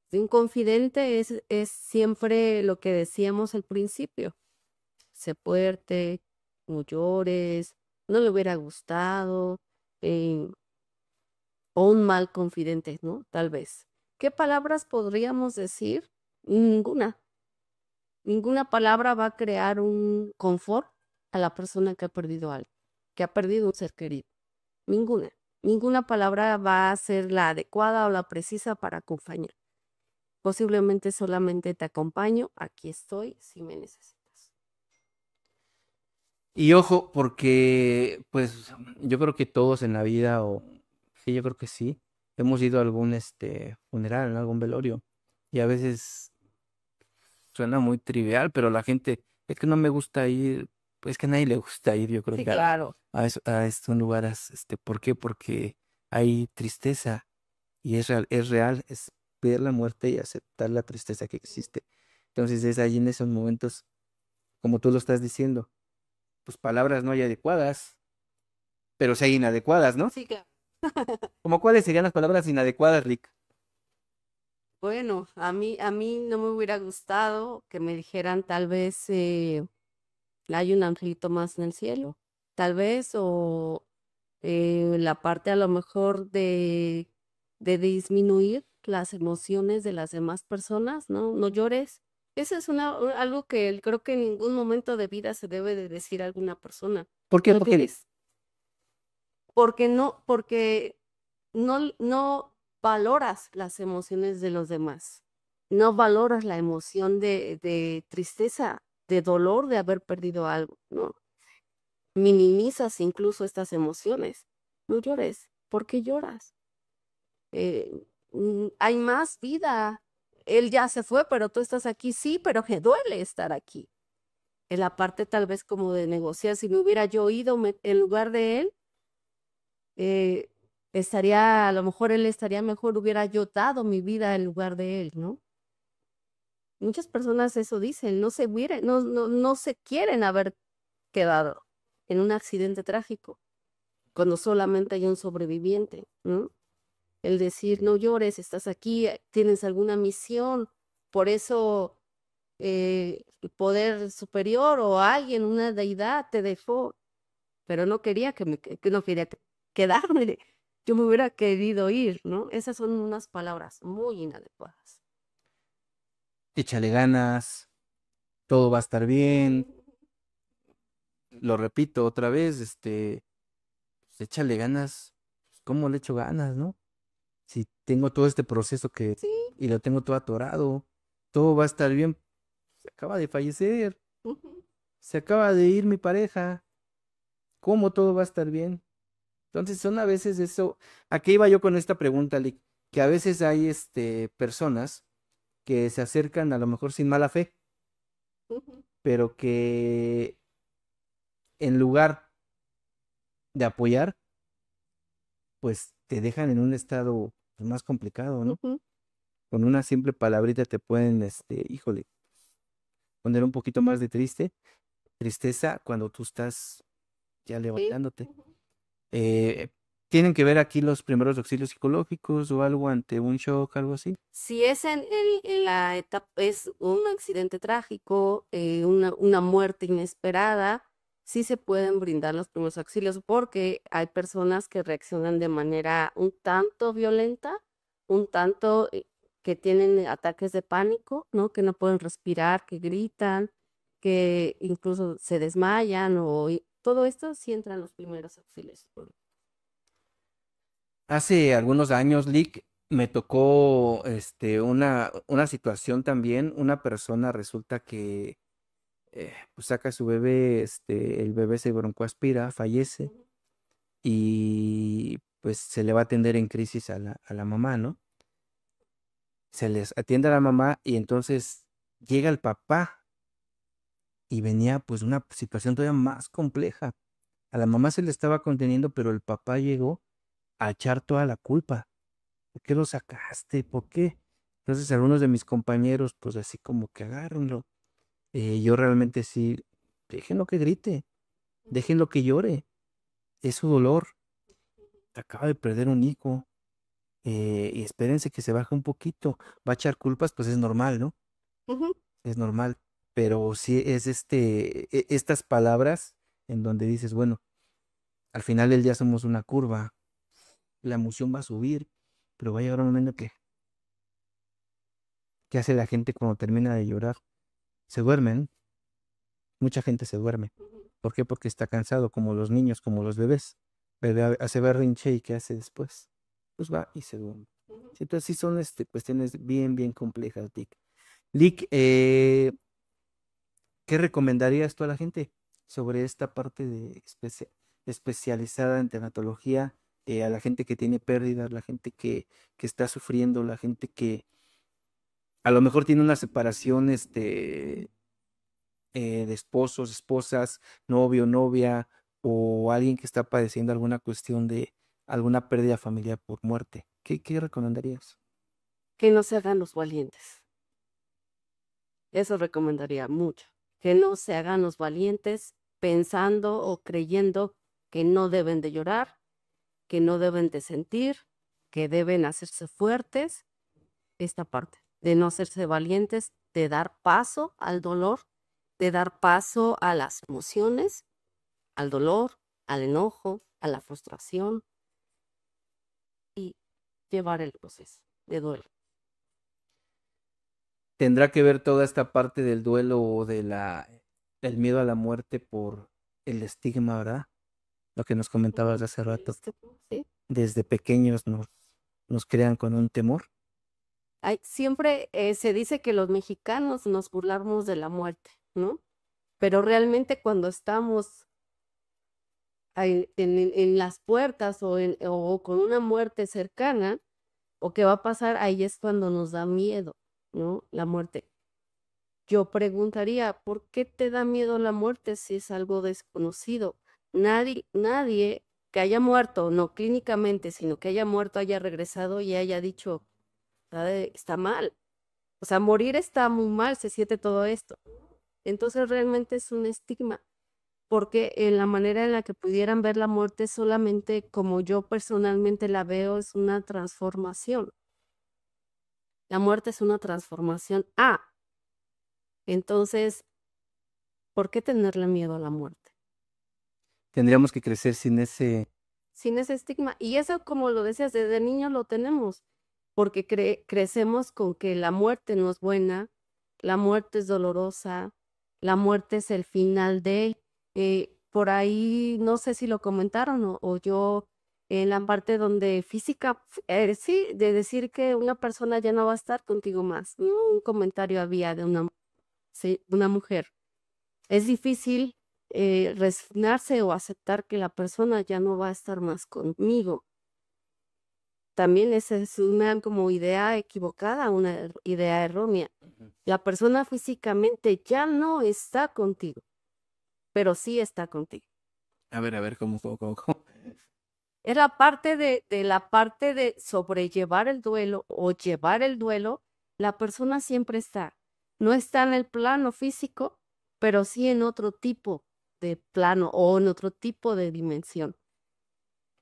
De un confidente es siempre lo que decíamos al principio: sé fuerte, no llores, no le hubiera gustado, eh, o un mal confidente, ¿no? Tal vez. ¿Qué palabras podríamos decir? Ninguna. Ninguna palabra va a crear un confort a la persona que ha perdido algo, que ha perdido un ser querido. Ninguna. Ninguna palabra va a ser la adecuada o la precisa para acompañar. Posiblemente solamente te acompaño, aquí estoy si me necesitas. Y ojo, porque pues yo creo que todos en la vida, o sí, yo creo que sí, hemos ido a algún funeral, ¿no? Algún velorio. Y a veces suena muy trivial, pero la gente, es que no me gusta ir, pues que a nadie le gusta ir, yo creo Sí, que claro. a estos lugares, ¿por qué? Porque hay tristeza y es real, es ver la muerte y aceptar la tristeza que existe. Entonces es ahí en esos momentos, como tú lo estás diciendo, pues palabras no hay adecuadas, pero sí hay inadecuadas, ¿no? Sí, claro. ¿Cómo cuáles serían las palabras inadecuadas, Rick? Bueno, a mí no me hubiera gustado que me dijeran tal vez hay un angelito más en el cielo, tal vez, o la parte a lo mejor de disminuir las emociones de las demás personas, ¿no? No llores. Eso es algo que creo que en ningún momento de vida se debe de decir a alguna persona. ¿Por qué? No Porque llores. Porque no valoras las emociones de los demás. No valoras la emoción de tristeza, de dolor de haber perdido algo, ¿no? Minimizas incluso estas emociones. No llores. ¿Por qué lloras? Hay más vida. Él ya se fue, pero tú estás aquí, sí, pero que duele estar aquí. En la parte tal vez como de negociar, si me hubiera yo ido en lugar de él, eh, a lo mejor él estaría mejor, hubiera yo dado mi vida en lugar de él, ¿no? Muchas personas eso dicen, no se quieren haber quedado en un accidente trágico, cuando solamente hay un sobreviviente, ¿no? El decir, no llores, estás aquí, tienes alguna misión, por eso el poder superior o alguien, una deidad te dejó, pero no quería que no quería quedarme, yo me hubiera querido ir, ¿no? Esas son unas palabras muy inadecuadas. échale ganas, todo va a estar bien, lo repito otra vez, pues, échale ganas, pues, ¿cómo le echo ganas, no? Si tengo todo este proceso Sí. y lo tengo todo atorado, todo va a estar bien. Se acaba de fallecer, Ujú. se acaba de ir mi pareja, ¿cómo todo va a estar bien? Entonces son a veces eso, ¿a qué iba yo con esta pregunta, Lick? Que a veces hay personas que se acercan a lo mejor sin mala fe, Ujú. pero que en lugar de apoyar, pues te dejan en un estado pues, más complicado, ¿no? Ujú. Con una simple palabrita te pueden, híjole, poner un poquito más de tristeza cuando tú estás ya Sí. levantándote. Ujú. Eh, ¿Tienen que ver aquí los primeros auxilios psicológicos o algo ante un shock, algo así? Si es en la etapa, es un accidente trágico, una muerte inesperada, sí se pueden brindar los primeros auxilios porque hay personas que reaccionan de manera un tanto violenta, un tanto que tienen ataques de pánico, ¿no? Que no pueden respirar, que gritan, que incluso se desmayan todo esto sí entra en los primeros auxilios. Hace algunos años, Lick, me tocó una situación también. Una persona resulta que pues saca a su bebé, el bebé se broncoaspira, fallece y pues se le va a atender en crisis a la mamá, ¿no? Se les atiende a la mamá y entonces llega el papá y venía pues una situación todavía más compleja. A la mamá se le estaba conteniendo, pero el papá llegó a echar toda la culpa. ¿Por qué lo sacaste? ¿Por qué? Entonces algunos de mis compañeros, pues así como que agárrenlo. Yo realmente sí, déjenlo que grite, déjenlo que llore, es su dolor. Acaba de perder un hijo, y espérense que se baje un poquito. Va a echar culpas, pues es normal, ¿no? Ujú. Es normal. Pero sí es estas palabras en donde dices, bueno, al final del día somos una curva, la emoción va a subir, pero va a llegar un momento que, ¿qué hace la gente cuando termina de llorar? Se duermen, mucha gente se duerme. ¿Por qué? Porque está cansado, como los niños, como los bebés. Bebé hace berrinche y ¿qué hace después? Pues va y se duerme. Sí, entonces sí son cuestiones bien, bien complejas, Lick. Lick, ¿qué recomendarías tú a la gente sobre esta parte de especializada en tanatología, a la gente que tiene pérdidas, la gente que está sufriendo, la gente que a lo mejor tiene una separación, de esposos, esposas, novio, novia, o alguien que está padeciendo alguna cuestión de alguna pérdida familiar por muerte? ¿Qué recomendarías? Que no se hagan los valientes. Eso recomendaría mucho. Que no se hagan los valientes pensando o creyendo que no deben de llorar, que no deben de sentir, que deben hacerse fuertes. Esta parte de no hacerse valientes, de dar paso al dolor, de dar paso a las emociones, al dolor, al enojo, a la frustración y llevar el proceso de duelo. ¿Tendrá que ver toda esta parte del duelo o el miedo a la muerte por el estigma, verdad? Lo que nos comentabas hace rato. Sí. Desde pequeños nos crean con un temor. Siempre se dice que los mexicanos nos burlamos de la muerte, ¿no? Pero realmente cuando estamos en las puertas o con una muerte cercana, o qué va a pasar, ahí es cuando nos da miedo, ¿no? La muerte. Yo preguntaría, ¿por qué te da miedo la muerte si es algo desconocido? Nadie que haya muerto, no clínicamente, sino que haya muerto, haya regresado y haya dicho, está mal. O sea, morir está muy mal, se siente todo esto. Entonces realmente es un estigma, porque en la manera en la que pudieran ver la muerte solamente como yo personalmente la veo es una transformación. La muerte es una transformación. Entonces, ¿por qué tenerle miedo a la muerte? Tendríamos que crecer sin Sin ese estigma. Y eso, como lo decías, desde niños lo tenemos, porque crecemos con que la muerte no es buena, la muerte es dolorosa, la muerte es el final de... por ahí, no sé si lo comentaron o yo, en la parte donde física, sí, de decir que una persona ya no va a estar contigo más. Un comentario había de una mujer. Es difícil resignarse o aceptar que la persona ya no va a estar más conmigo. También esa es una como idea equivocada, una idea errónea. La persona físicamente ya no está contigo, pero sí está contigo. A ver, ¿cómo? Es la parte de la parte de sobrellevar el duelo o llevar el duelo, la persona siempre está. No está en el plano físico, pero sí en otro tipo de plano o en otro tipo de dimensión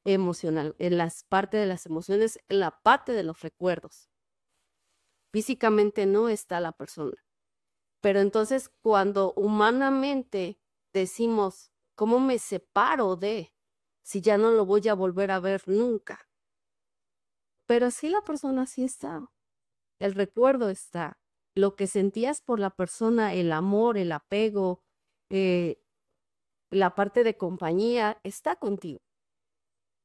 emocional, en las partes de las emociones, en la parte de los recuerdos. Físicamente no está la persona. Pero entonces cuando humanamente decimos, ¿cómo me separo de si ya no lo voy a volver a ver nunca? Pero sí la persona sí está, el recuerdo está, lo que sentías por la persona, el amor, el apego, eh, la parte de compañía, está contigo.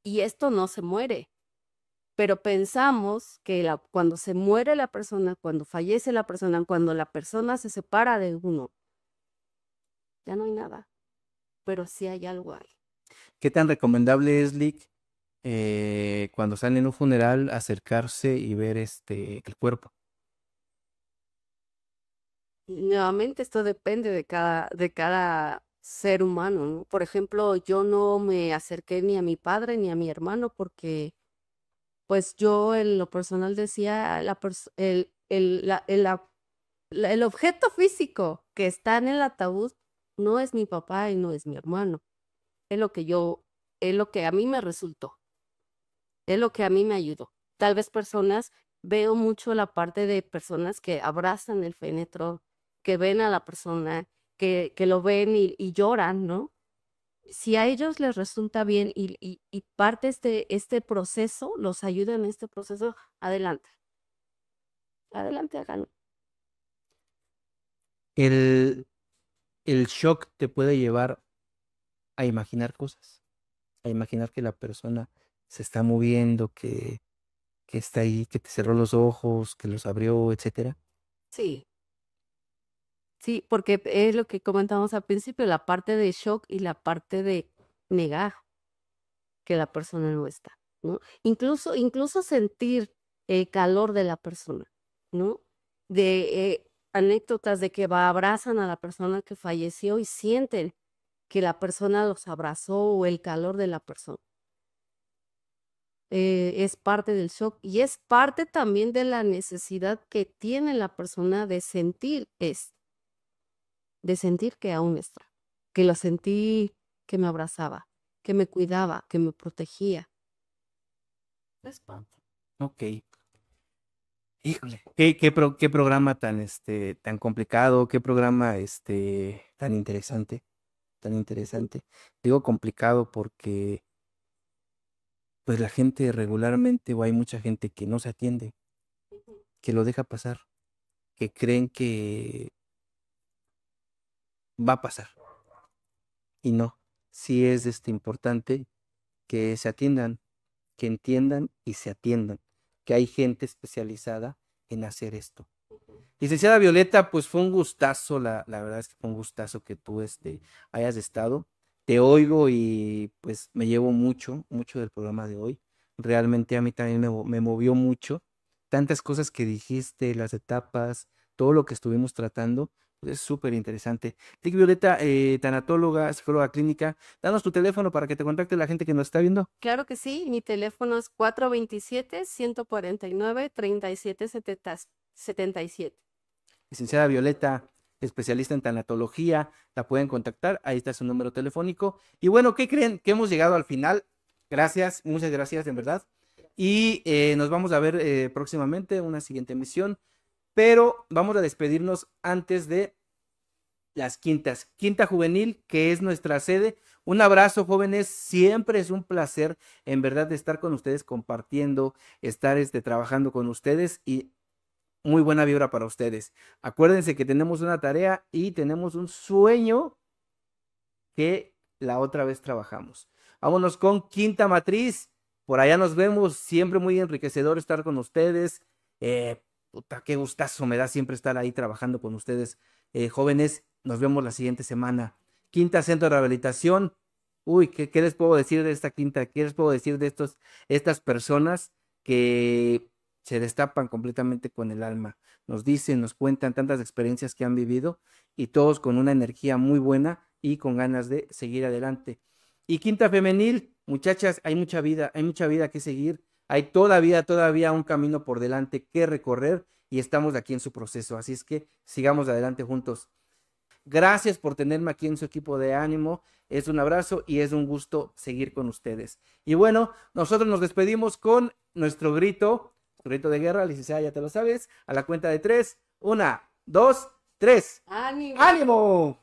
Y esto no se muere, pero pensamos que cuando se muere la persona, cuando fallece la persona, cuando la persona se separa de uno, ya no hay nada, pero sí hay algo ahí. ¿Qué tan recomendable es, Lick, cuando salen en un funeral, acercarse y ver el cuerpo? Nuevamente, esto depende de cada ser humano, ¿no? Por ejemplo, yo no me acerqué ni a mi padre ni a mi hermano porque, pues yo en lo personal decía, el objeto físico que está en el ataúd no es mi papá y no es mi hermano. Es lo que yo, es lo que a mí me resultó, es lo que a mí me ayudó. Tal vez veo mucho la parte de personas que abrazan el féretro, que ven a la persona, que lo ven y lloran, ¿no? Si a ellos les resulta bien y parte de este proceso, los ayuda en este proceso, adelante, adelante, háganlo. El, el shock te puede llevar a imaginar cosas, a imaginar que la persona se está moviendo, que está ahí, que te cerró los ojos, que los abrió, etcétera. Sí, sí, porque es lo que comentamos al principio, la parte de shock y la parte de negar que la persona no está, ¿no? Incluso sentir el calor de la persona, ¿no? De anécdotas de que abrazan a la persona que falleció y sienten que la persona los abrazó o el calor de la persona. Es parte del shock y es parte también de la necesidad que tiene la persona de sentir que aún está, que lo sentí, que me abrazaba, que me cuidaba, que me protegía. Es parte. Ok. Híjole, qué programa tan complicado, qué programa tan interesante, tan interesante. Digo complicado porque pues la gente regularmente, o hay mucha gente que no se atiende, que lo deja pasar, que creen que va a pasar. Y no, sí es importante que se atiendan, que entiendan y se atiendan, que hay gente especializada en hacer esto. Licenciada Violeta, pues fue un gustazo, la verdad es que fue un gustazo que tú hayas estado. Te oigo y pues me llevo mucho, mucho del programa de hoy. Realmente a mí también me movió mucho. Tantas cosas que dijiste, las etapas, todo lo que estuvimos tratando, pues, es súper interesante. Lick Violeta, tanatóloga, psicóloga clínica, danos tu teléfono para que te contacte la gente que nos está viendo. Claro que sí, mi teléfono es 427-149-3777. Licenciada Violeta, especialista en tanatología, la pueden contactar, ahí está su número telefónico. Y bueno, ¿qué creen? Que hemos llegado al final. Gracias, muchas gracias, en verdad. Y nos vamos a ver próximamente en una siguiente emisión, pero vamos a despedirnos antes de las quintas. Quinta Juvenil, que es nuestra sede. Un abrazo, jóvenes. Siempre es un placer, en verdad, de estar con ustedes compartiendo, estar trabajando con ustedes y muy buena vibra para ustedes. Acuérdense que tenemos una tarea y tenemos un sueño que la otra vez trabajamos. Vámonos con Quinta Matriz. Por allá nos vemos. Siempre muy enriquecedor estar con ustedes. Puta, qué gustazo me da siempre estar ahí trabajando con ustedes. Jóvenes, nos vemos la siguiente semana. Quinta Centro de Rehabilitación. Uy, ¿qué les puedo decir de esta quinta? ¿Qué les puedo decir de estas personas que se destapan completamente con el alma? Nos dicen, nos cuentan tantas experiencias que han vivido y todos con una energía muy buena y con ganas de seguir adelante. Y Quinta Femenil, muchachas, hay mucha vida que seguir, hay todavía un camino por delante que recorrer y estamos aquí en su proceso, así es que sigamos adelante juntos. Gracias por tenerme aquí en su equipo de ánimo, es un abrazo y es un gusto seguir con ustedes. Y bueno, nosotros nos despedimos con nuestro grito de guerra, licenciada, ya te lo sabes, a la cuenta de 3, 1, 2, 3. ¡Ánimo! ¡Ánimo!